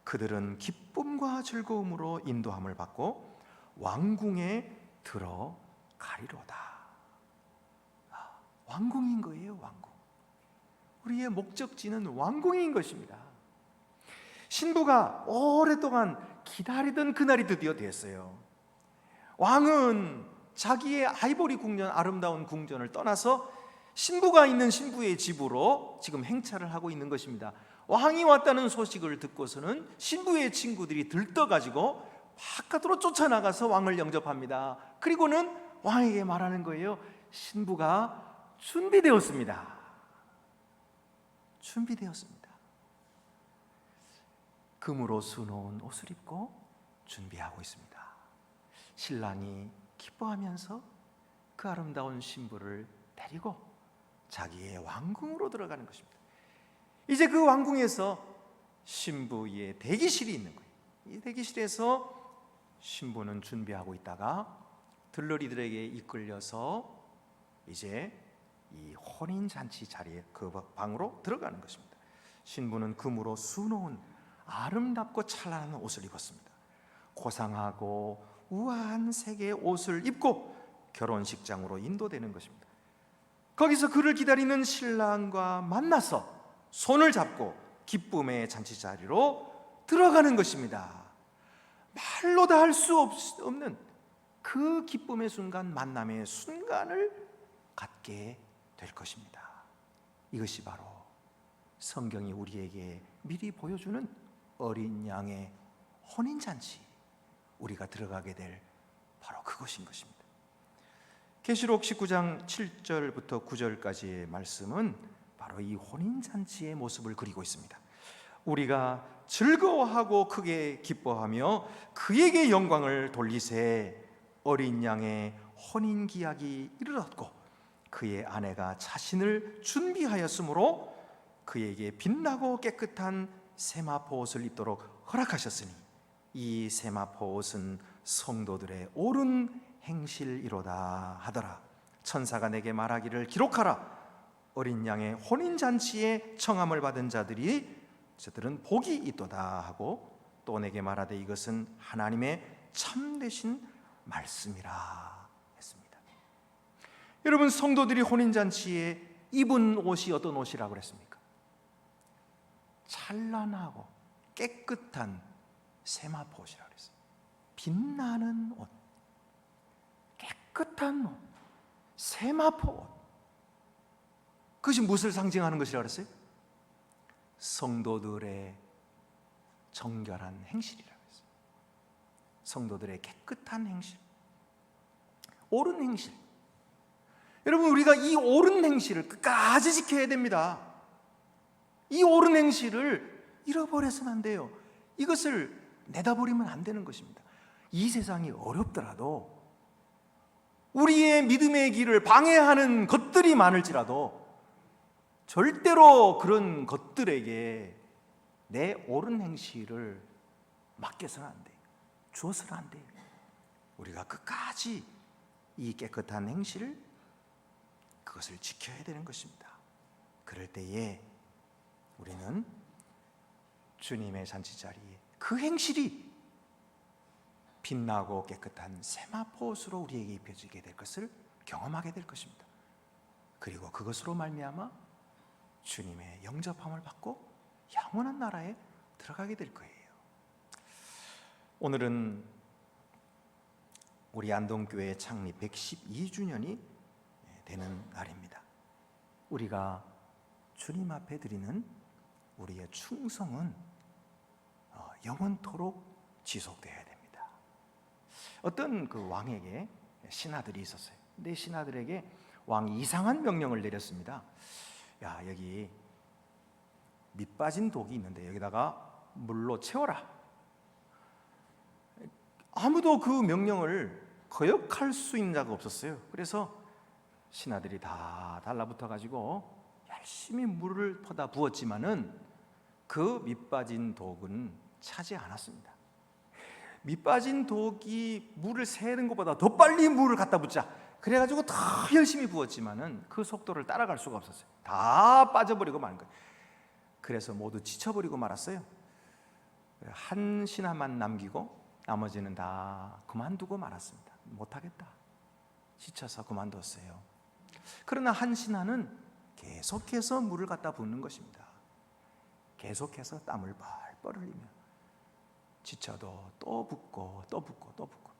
S1: 그들은 기쁨과 즐거움으로 인도함을 받고 왕궁에 들어가리로다. 왕궁인 거예요, 왕궁. 우리의 목적지는 왕궁인 것입니다. 신부가 오랫동안 기다리던 그날이 드디어 됐어요. 왕은 자기의 아이보리 궁전, 아름다운 궁전을 떠나서 신부가 있는 신부의 집으로 지금 행차를 하고 있는 것입니다. 왕이 왔다는 소식을 듣고서는 신부의 친구들이 들떠가지고 바깥으로 쫓아나가서 왕을 영접합니다. 그리고는 왕에게 말하는 거예요. 신부가 준비되었습니다. 준비되었습니다. 금으로 수놓은 옷을 입고 준비하고 있습니다. 신랑이 기뻐하면서 그 아름다운 신부를 데리고 자기의 왕궁으로 들어가는 것입니다. 이제 그 왕궁에서 신부의 대기실이 있는 거예요. 이 대기실에서 신부는 준비하고 있다가 들러리들에게 이끌려서 이제 이 혼인잔치 자리에 그 방으로 들어가는 것입니다. 신부는 금으로 수놓은 아름답고 찬란한 옷을 입었습니다. 고상하고 우아한 색의 옷을 입고 결혼식장으로 인도되는 것입니다. 거기서 그를 기다리는 신랑과 만나서 손을 잡고 기쁨의 잔치 자리로 들어가는 것입니다. 말로 다 할 수 없는 그 기쁨의 순간, 만남의 순간을 갖게 될 것입니다. 이것이 바로 성경이 우리에게 미리 보여주는 어린 양의 혼인잔치, 우리가 들어가게 될 바로 그것인 것입니다. 계시록 19장 7절부터 9절까지의 말씀은 바로 이 혼인잔치의 모습을 그리고 있습니다. 우리가 즐거워하고 크게 기뻐하며 그에게 영광을 돌리세. 어린 양의 혼인기약이 이르렀고 그의 아내가 자신을 준비하였으므로 그에게 빛나고 깨끗한 세마포 옷을 입도록 허락하셨으니 이 세마포 옷은 성도들의 옳은 행실이로다 하더라. 천사가 내게 말하기를 기록하라. 어린 양의 혼인잔치에 청함을 받은 저들은 복이 있도다 하고 또 내게 말하되 이것은 하나님의 참되신 말씀이라 했습니다. 여러분, 성도들이 혼인잔치에 입은 옷이 어떤 옷이라고 그랬습니까? 찬란하고 깨끗한 세마포 옷이라고 그랬어요. 빛나는 옷, 깨끗한 옷, 세마포 옷. 그것이 무엇을 상징하는 것이라고 그랬어요? 성도들의 정결한 행실이라고 했어요. 성도들의 깨끗한 행실, 옳은 행실. 여러분, 우리가 이 옳은 행실을 끝까지 지켜야 됩니다. 이 옳은 행실을 잃어버려서는 안 돼요. 이것을 내다버리면 안 되는 것입니다. 이 세상이 어렵더라도 우리의 믿음의 길을 방해하는 것들이 많을지라도 절대로 그런 것들에게 내 옳은 행실을 맡겨서는 안 돼요. 주어서는 안 돼요. 우리가 끝까지 이 깨끗한 행실을, 그것을 지켜야 되는 것입니다. 그럴 때에 우리는 주님의 잔치자리에 그 행실이 빛나고 깨끗한 세마포 옷으로 우리에게 입혀지게 될 것을 경험하게 될 것입니다. 그리고 그것으로 말미암아 주님의 영접함을 받고 영원한 나라에 들어가게 될 거예요. 오늘은 우리 안동교회 창립 112주년이 되는 날입니다. 우리가 주님 앞에 드리는 우리의 충성은 영원토록 지속되어야 됩니다. 어떤 그 왕에게 신하들이 있었어요. 근데 신하들에게 왕이 이상한 명령을 내렸습니다. 야, 여기 밑 빠진 독이 있는데 여기다가 물로 채워라. 아무도 그 명령을 거역할 수 있는 자가 없었어요. 그래서 신하들이 다 달라붙어 가지고 열심히 물을 퍼다 부었지만은 그 밑 빠진 독은 차지 않았습니다. 밑 빠진 독이 물을 새는 것보다 더 빨리 물을 갖다 붓자. 그래가지고 더 열심히 부었지만은 그 속도를 따라갈 수가 없었어요. 다 빠져버리고 마는 거예요. 그래서 모두 지쳐버리고 말았어요. 한 신하만 남기고 나머지는 다 그만두고 말았습니다. 못하겠다, 지쳐서 그만뒀어요. 그러나 한 신하는 계속해서 물을 갖다 붓는 것입니다. 계속해서 땀을 뻘뻘 흘리며 지쳐도 또 붓고 또 붓고 또 붓고,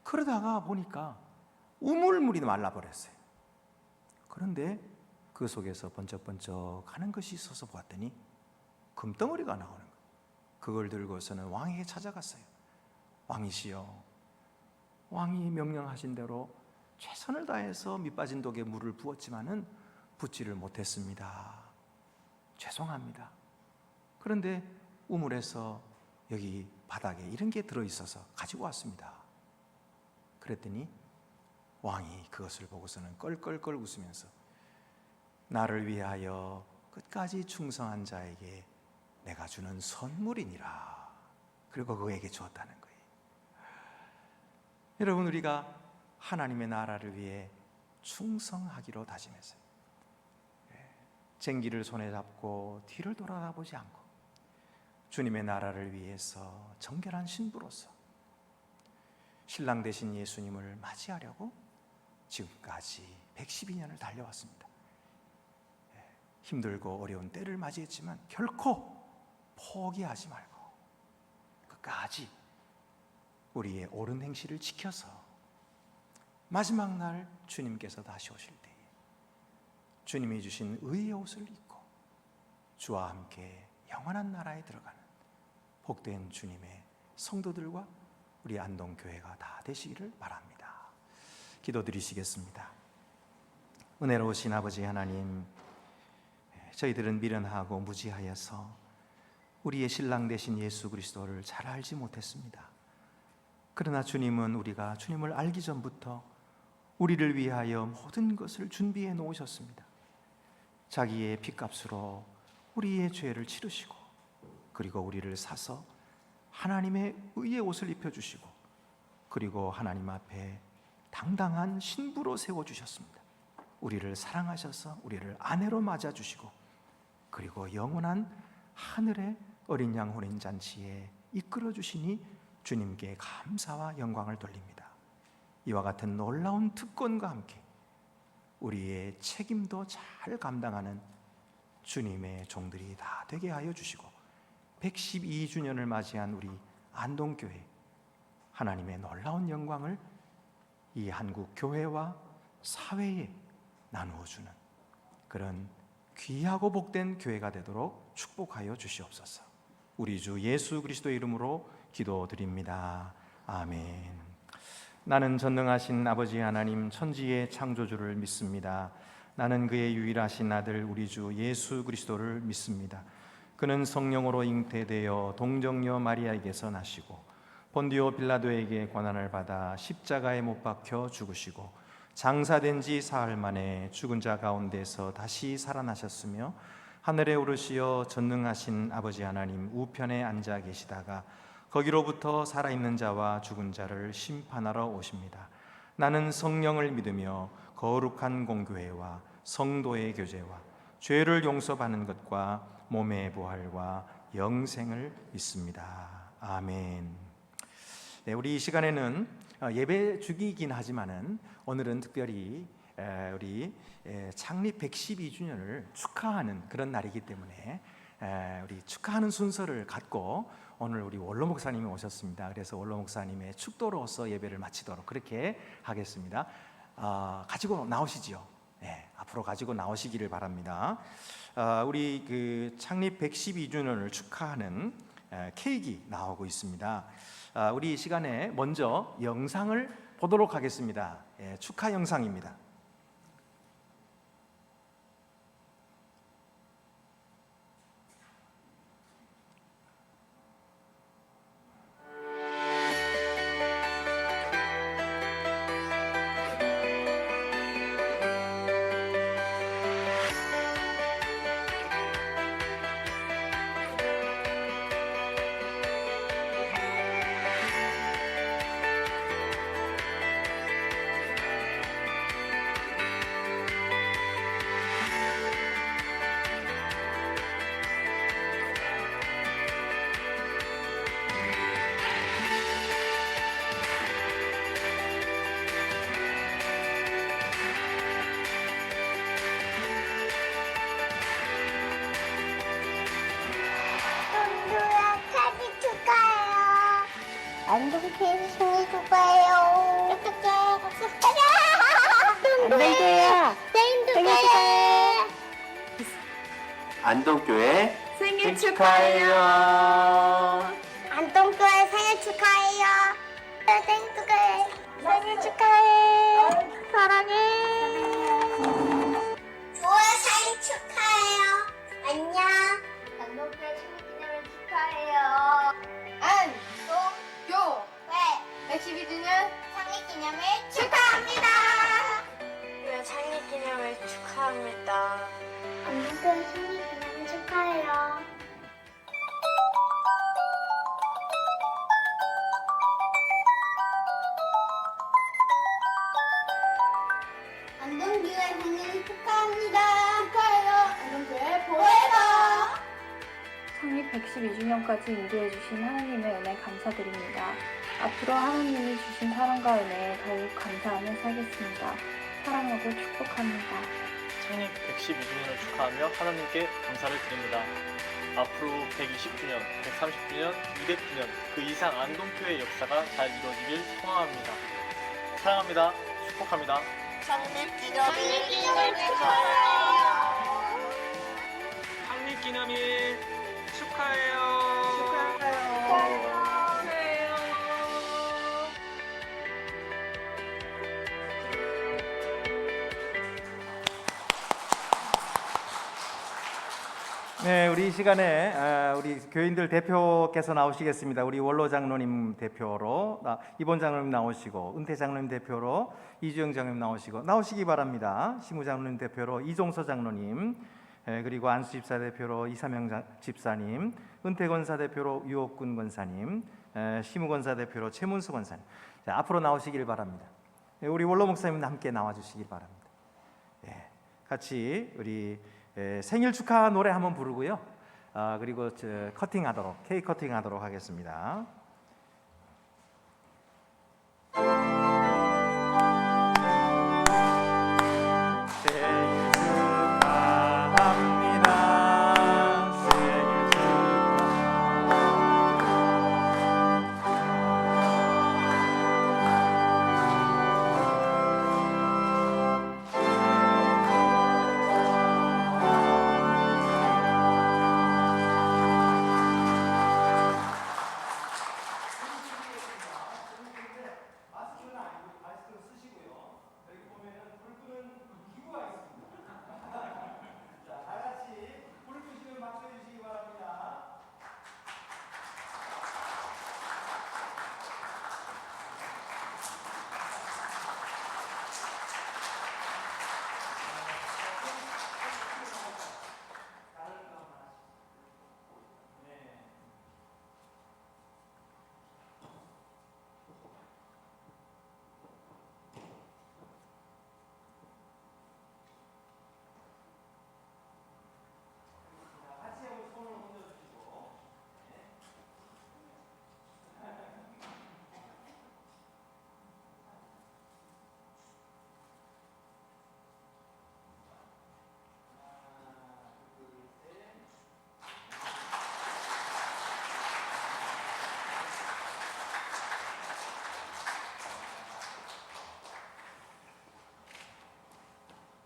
S1: 그러다가 보니까 우물물이 말라버렸어요. 그런데 그 속에서 번쩍번쩍 하는 것이 있어서 보았더니 금덩어리가 나오는 거예요. 그걸 들고서는 왕에게 찾아갔어요. 왕이시여, 왕이 명령하신 대로 최선을 다해서 밑빠진 독에 물을 부었지만은 붓지를 못했습니다. 죄송합니다. 그런데 우물에서 여기 바닥에 이런 게 들어있어서 가지고 왔습니다. 그랬더니 왕이 그것을 보고서는 껄껄껄 웃으면서 나를 위하여 끝까지 충성한 자에게 내가 주는 선물이니라. 그리고 그에게 주었다는 거예요. 여러분, 우리가 하나님의 나라를 위해 충성하기로 다짐했어요. 쟁기를 손에 잡고 뒤를 돌아보지 않고 주님의 나라를 위해서 정결한 신부로서 신랑 되신 예수님을 맞이하려고 지금까지 112년을 달려왔습니다. 힘들고 어려운 때를 맞이했지만 결코 포기하지 말고 끝까지 우리의 옳은 행실을 지켜서 마지막 날 주님께서 다시 오실 때에 주님이 주신 의의 옷을 입고 주와 함께 영원한 나라에 들어가는 복된 주님의 성도들과 우리 안동교회가 다 되시기를 바랍니다. 기도드리시겠습니다. 은혜로우신 아버지 하나님, 저희들은 미련하고 무지하여서 우리의 신랑 되신 예수 그리스도를 잘 알지 못했습니다. 그러나 주님은 우리가 주님을 알기 전부터 우리를 위하여 모든 것을 준비해 놓으셨습니다. 자기의 핏값으로 우리의 죄를 치르시고 그리고 우리를 사서 하나님의 의의 옷을 입혀주시고 그리고 하나님 앞에 당당한 신부로 세워주셨습니다. 우리를 사랑하셔서 우리를 아내로 맞아주시고 그리고 영원한 하늘의 어린 양 혼인잔치에 이끌어주시니 주님께 감사와 영광을 돌립니다. 이와 같은 놀라운 특권과 함께 우리의 책임도 잘 감당하는 주님의 종들이 다 되게 하여 주시고 112주년을 맞이한 우리 안동교회 하나님의 놀라운 영광을 이 한국 교회와 사회에 나누어 주는 그런 귀하고 복된 교회가 되도록 축복하여 주시옵소서. 우리 주 예수 그리스도의 이름으로 기도드립니다. 아멘. 나는 전능하신 아버지 하나님 천지의 창조주를 믿습니다. 나는 그의 유일하신 아들 우리 주 예수 그리스도를 믿습니다. 그는 성령으로 잉태되어 동정녀 마리아에게서 나시고 본디오 빌라도에게 고난을 받아 십자가에 못 박혀 죽으시고 장사된 지 사흘 만에 죽은 자 가운데서 다시 살아나셨으며 하늘에 오르시어 전능하신 아버지 하나님 우편에 앉아 계시다가 거기로부터 살아있는 자와 죽은 자를 심판하러 오십니다. 나는 성령을 믿으며 거룩한 공교회와 성도의 교제와 죄를 용서받는 것과 몸의 부활과 영생을 믿습니다. 아멘. 네, 우리 이 시간에는 예배 주기이긴 하지만은 오늘은 특별히 우리 창립 112주년을 축하하는 그런 날이기 때문에 우리 축하하는 순서를 갖고 오늘 우리 원로 목사님이 오셨습니다. 그래서 원로 목사님의 축도로서 예배를 마치도록 그렇게 하겠습니다. 가지고 나오시지요. 네, 앞으로 가지고 나오시기를 바랍니다. 우리 그 창립 112주년을 축하하는 케이크 나오고 있습니다. 우리 이 시간에 먼저 영상을 보도록 하겠습니다. 축하 영상입니다.
S4: 생일 축하해요.
S5: 안녕하세요.
S4: 생일 축하해.
S5: 안동교회
S4: 생일
S5: 축하해요.
S4: 안동교회 생일 축하해요. 생일 축하해. 생일 축하해. 사랑해. 좋아 생일 축하해요. 안녕. 안동교회 생일 축하해요. 안동교회 112주년 창립기념일 축하합니다. 교회 창립기념일 축하합니다. 안동교회 창립기념일 축하해요. 안동교회 생일 축하합니다. 축하해요. 안동교회 포에버.
S6: 창립 112주년까지 인도해 주신 하나님의 은혜 감사드립니다. 앞으로 하나님이 주신 사랑과 은혜에 더욱 감사하며 살겠습니다. 사랑하고 축복합니다.
S7: 창립 112주년을 축하하며 하나님께 감사를 드립니다. 앞으로 120주년, 130주년, 200주년 그 이상 안동교회 역사가 잘 이루어지길 소망합니다. 사랑합니다. 축복합니다.
S4: 창립기념일 축하해요.
S7: 창립기념일 축하해요.
S1: 네, 우리 이 시간에 우리 교인들 대표께서 나오시겠습니다. 우리 원로 장로님 대표로 이본 장로님 나오시고, 은퇴 장로님 대표로 이주영 장로님 나오시기 바랍니다. 심우 장로님 대표로 이종서 장로님, 그리고 안수 집사 대표로 이사명 집사님, 은퇴 권사 대표로 유옥군 권사님, 심우 권사 대표로 최문수 권사님. 자, 앞으로 나오시길 바랍니다. 우리 원로 목사님도 함께 나와주시길 바랍니다. 같이 우리 생일 축하 노래 한번 부르고요. 그리고 케이크 커팅하도록 하겠습니다. 생일 축하합니다. 생일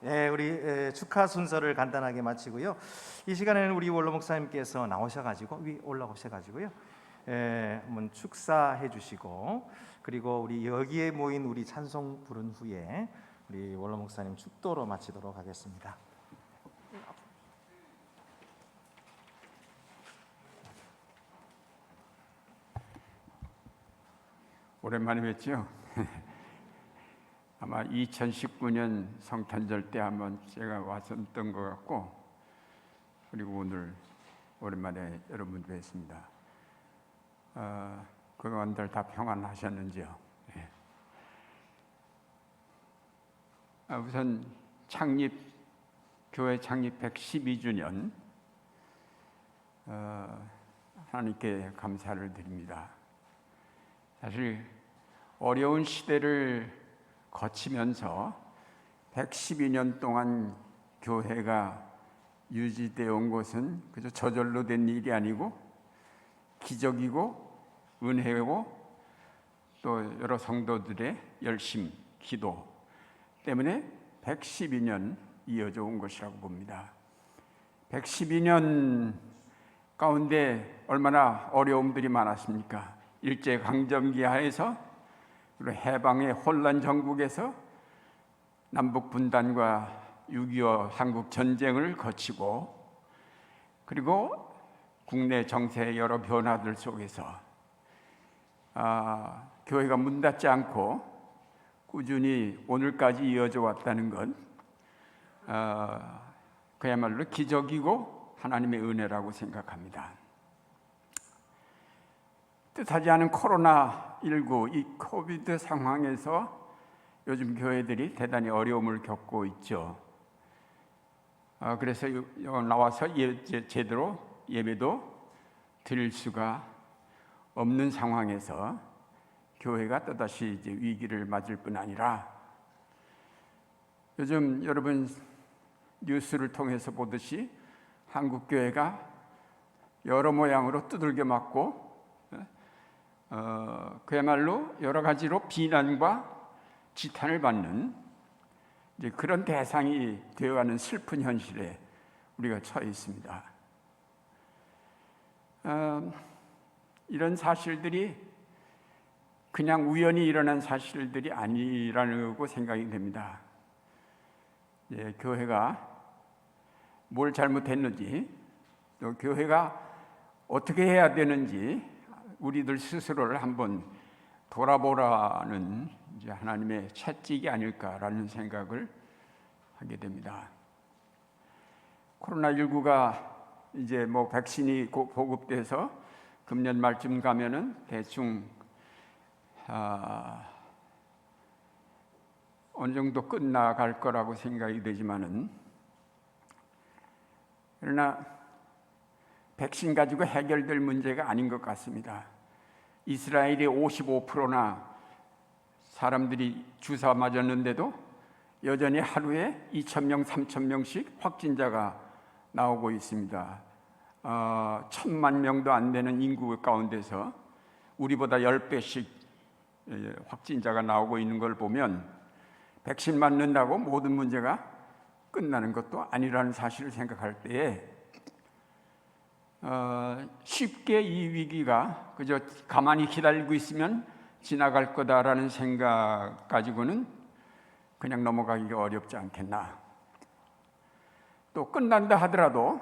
S1: 네, 우리 축하 순서를 간단하게 마치고요. 이 시간에는 우리 원로 목사님께서 나오셔가지고 올라오셔가지고요. 한번 축사해 주시고, 그리고 우리 여기에 모인 우리 찬송 부른 후에 우리 원로 목사님 축도로 마치도록 하겠습니다.
S8: 오랜만에 뵙죠. 아마 2019년 성탄절 때 한번 제가 왔었던 것 같고, 그리고 오늘 오랜만에 여러분 뵙습니다. 그동안들 다 평안하셨는지요? 예. 우선 교회 창립 112주년 하나님께 감사를 드립니다. 사실 어려운 시대를 거치면서 112년 동안 교회가 유지되어 온 것은 그저 저절로 된 일이 아니고 기적이고 은혜고 또 여러 성도들의 열심, 기도 때문에 112년 이어져 온 것이라고 봅니다. 112년 가운데 얼마나 어려움들이 많았습니까? 일제강점기 하에서, 그리고 해방의 혼란 전국에서 남북 분단과 6.25 한국 전쟁을 거치고, 그리고 국내 정세의 여러 변화들 속에서 교회가 문 닫지 않고 꾸준히 오늘까지 이어져 왔다는 건 그야말로 기적이고 하나님의 은혜라고 생각합니다. 뜻하지 않은 코로나19 이 코비드 상황에서 요즘 교회들이 대단히 어려움을 겪고 있죠. 그래서 나와서 제대로 예배도 드릴 수가 없는 상황에서 교회가 또다시 이제 위기를 맞을 뿐 아니라, 요즘 여러분 뉴스를 통해서 보듯이 한국 교회가 여러 모양으로 두들겨 맞고 그야말로 여러 가지로 비난과 지탄을 받는 이제 그런 대상이 되어가는 슬픈 현실에 우리가 처해 있습니다. 이런 사실들이 그냥 우연히 일어난 사실들이 아니라고 생각이 됩니다. 교회가 뭘 잘못했는지, 또 교회가 어떻게 해야 되는지 우리들 스스로를 한번 돌아보라는 이제 하나님의 채찍이 아닐까라는 생각을 하게 됩니다. 코로나19가 이제 뭐 백신이 보급돼서 금년 말쯤 가면은 대충 어느 정도 끝나갈 거라고 생각이 되지만은, 그러나 백신 가지고 해결될 문제가 아닌 것 같습니다. 이스라엘의 55%나 사람들이 주사 맞았는데도 여전히 하루에 2,000명, 3,000명씩 확진자가 나오고 있습니다. 1,000만 명도 안 되는 인구 가운데서 우리보다 10배씩 확진자가 나오고 있는 걸 보면 백신 맞는다고 모든 문제가 끝나는 것도 아니라는 사실을 생각할 때에 쉽게 이 위기가 그저 가만히 기다리고 있으면 지나갈 거다라는 생각 가지고는 그냥 넘어가기가 어렵지 않겠나. 또 끝난다 하더라도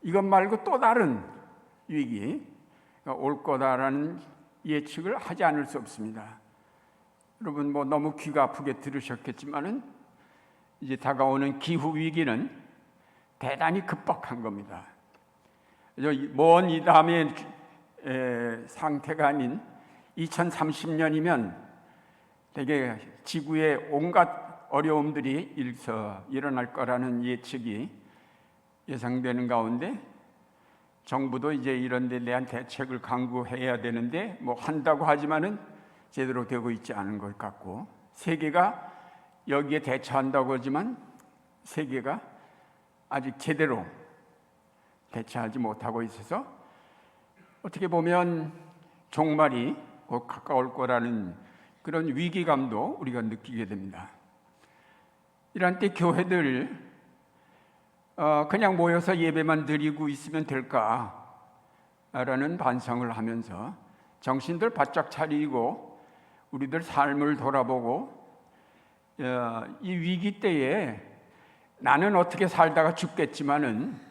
S8: 이것 말고 또 다른 위기가 올 거다라는 예측을 하지 않을 수 없습니다. 여러분 뭐 너무 귀가 아프게 들으셨겠지만은 이제 다가오는 기후 위기는 대단히 급박한 겁니다. 먼 이 다음에 상태가 아닌 2030년이면 되게 지구의 온갖 어려움들이 일어날 거라는 예측이 예상되는 가운데, 정부도 이제 이런 데 대한 대책을 강구해야 되는데 뭐 한다고 하지만은 제대로 되고 있지 않은 것 같고, 세계가 여기에 대처한다고 하지만 세계가 아직 제대로 대처하지 못하고 있어서 어떻게 보면 종말이 곧 가까울 거라는 그런 위기감도 우리가 느끼게 됩니다. 이런 때 교회들 그냥 모여서 예배만 드리고 있으면 될까라는 반성을 하면서 정신들 바짝 차리고 우리들 삶을 돌아보고, 이 위기 때에 나는 어떻게 살다가 죽겠지만은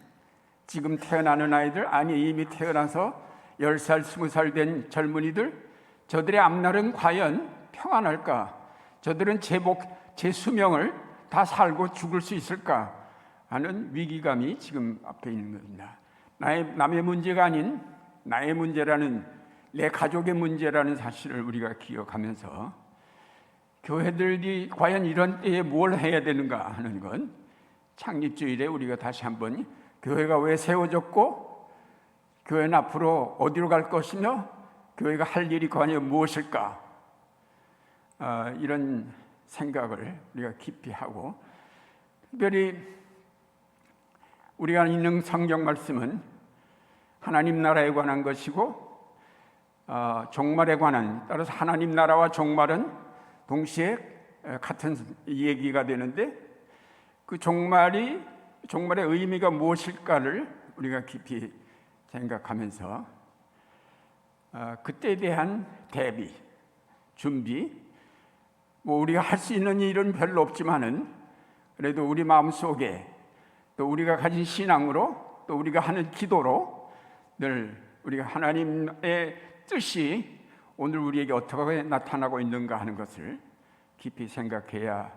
S8: 지금 태어나는 아이들, 아니 이미 태어나서 10살, 20살 된 젊은이들, 저들의 앞날은 과연 평안할까? 저들은 제 수명을 다 살고 죽을 수 있을까? 하는 위기감이 지금 앞에 있는 겁니다. 남의 문제가 아닌 나의 문제라는, 내 가족의 문제라는 사실을 우리가 기억하면서 교회들이 과연 이런 때에 뭘 해야 되는가 하는 건 창립주일에 우리가 다시 한번 교회가 왜 세워졌고 교회는 앞으로 어디로 갈 것이며 교회가 할 일이 과연 무엇일까, 이런 생각을 우리가 깊이 하고, 특별히 우리가 읽는 성경 말씀은 하나님 나라에 관한 것이고 종말에 관한, 따라서 하나님 나라와 종말은 동시에 같은 얘기가 되는데, 그 종말의 의미가 무엇일까를 우리가 깊이 생각하면서 그때에 대한 대비, 준비, 우리가 할 수 있는 일은 별로 없지만은 그래도 우리 마음속에 또 우리가 가진 신앙으로 또 우리가 하는 기도로 늘 우리가 하나님의 뜻이 오늘 우리에게 어떻게 나타나고 있는가 하는 것을 깊이 생각해야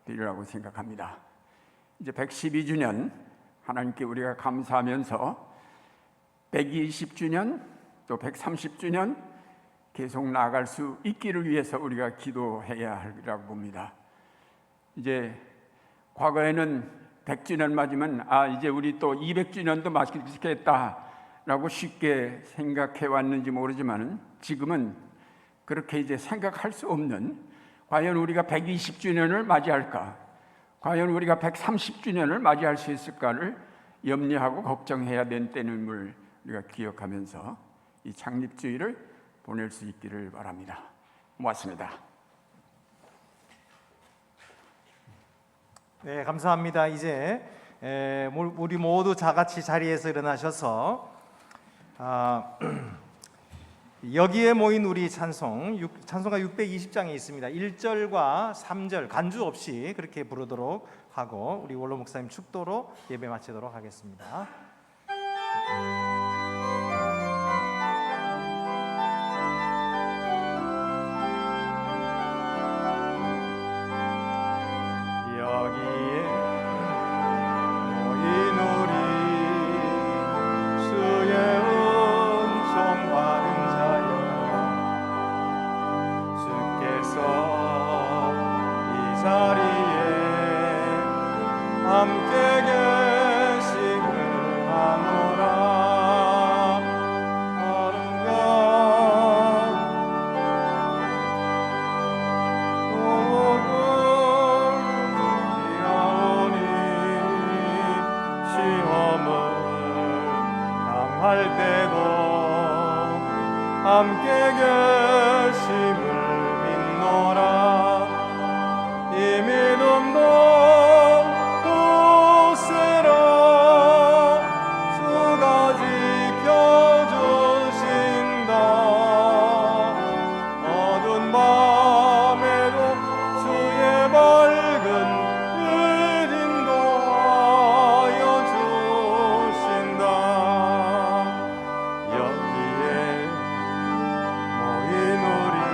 S8: 되리라고 생각합니다. 이제 112주년 하나님께 우리가 감사하면서 120주년 또 130주년 계속 나아갈 수 있기를 위해서 우리가 기도해야 하리라고 봅니다. 이제 과거에는 100주년 맞으면 이제 우리 또 200주년도 맞겠다라고 쉽게 생각해 왔는지 모르지만 지금은 그렇게 이제 생각할 수 없는, 과연 우리가 120주년을 맞이할까, 과연 우리가 130주년을 맞이할 수 있을까를 염려하고 걱정해야 되는 때임을 우리가 기억하면서 이 창립주의를 보낼 수 있기를 바랍니다. 고맙습니다.
S1: 네, 감사합니다. 이제 우리 모두 다같이 자리에서 일어나셔서 여기에 모인 우리 찬송가 620장에 있습니다. 1절과 3절 간주 없이 그렇게 부르도록 하고 우리 원로 목사님 축도로 예배 마치도록 하겠습니다. 여기에 모인 우리 주의 은총 받은 자여, 주께서 이 자리에 함께 계심을 아노라. 할 때도 함께 계심을 믿노라. 이 믿음도 굳세라. 주가 지켜주신다. 어두운 밤에도 주의 밝은 빛 인도하여 주신다. 여기에 모인 우리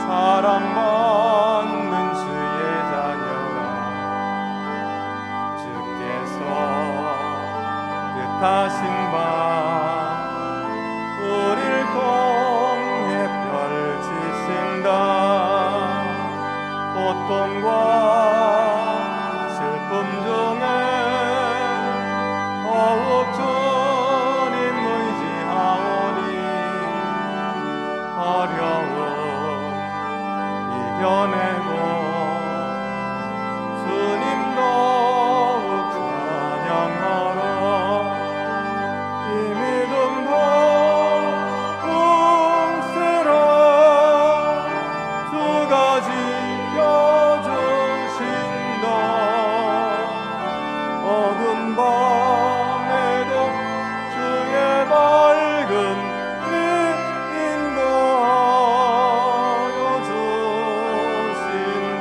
S1: 사랑받는 주의 자녀가, 주께서 뜻하신 바 우릴 통해 펼치신다. 고통과 슬픔 중에 더욱 주님 의지하오니 어려움 이겨내고 주님 더욱 찬양하라. 이 믿음도 굳세라. 주가 지켜주신다. 어두운 밤에도 주의 밝은 빛 인도하여 주신다.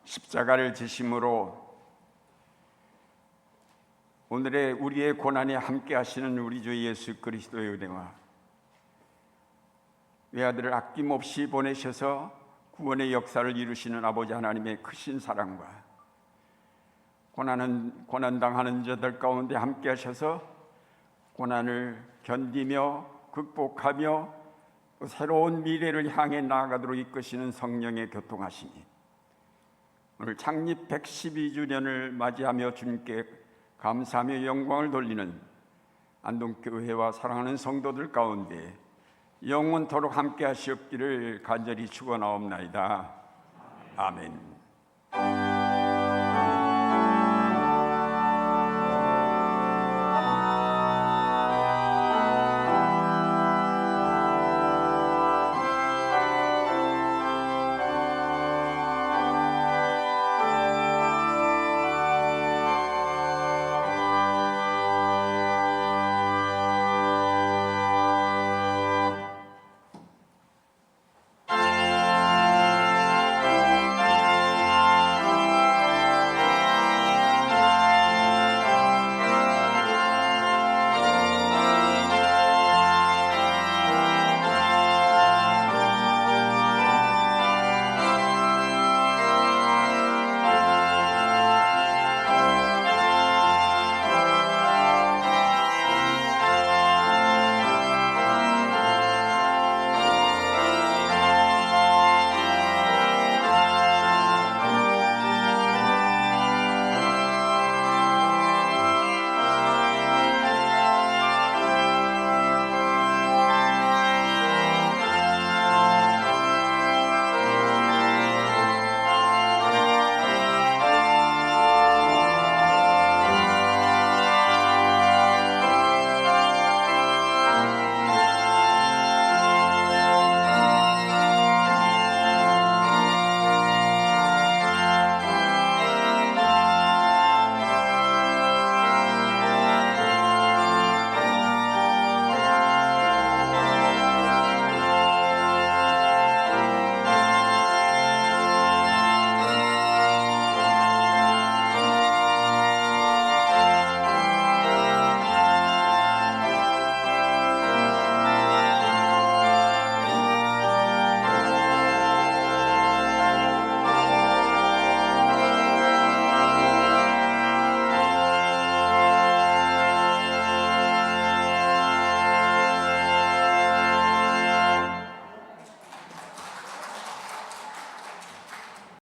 S8: 십자가를 지심으로 오늘의 우리의 고난에 함께 하시는 우리 주 예수 그리스도의 은혜와 외아들을 아낌없이 보내셔서 구원의 역사를 이루시는 아버지 하나님의 크신 사랑과 고난당하는 자들 가운데 함께 하셔서 고난을 견디며 극복하며 새로운 미래를 향해 나아가도록 이끄시는 성령의 교통하시니 오늘 창립 112주년을 맞이하며 주님께 감사하며 영광을 돌리는 안동교회와 사랑하는 성도들 가운데 영원토록 함께 하시옵기를 간절히 축원하옵나이다. 아멘.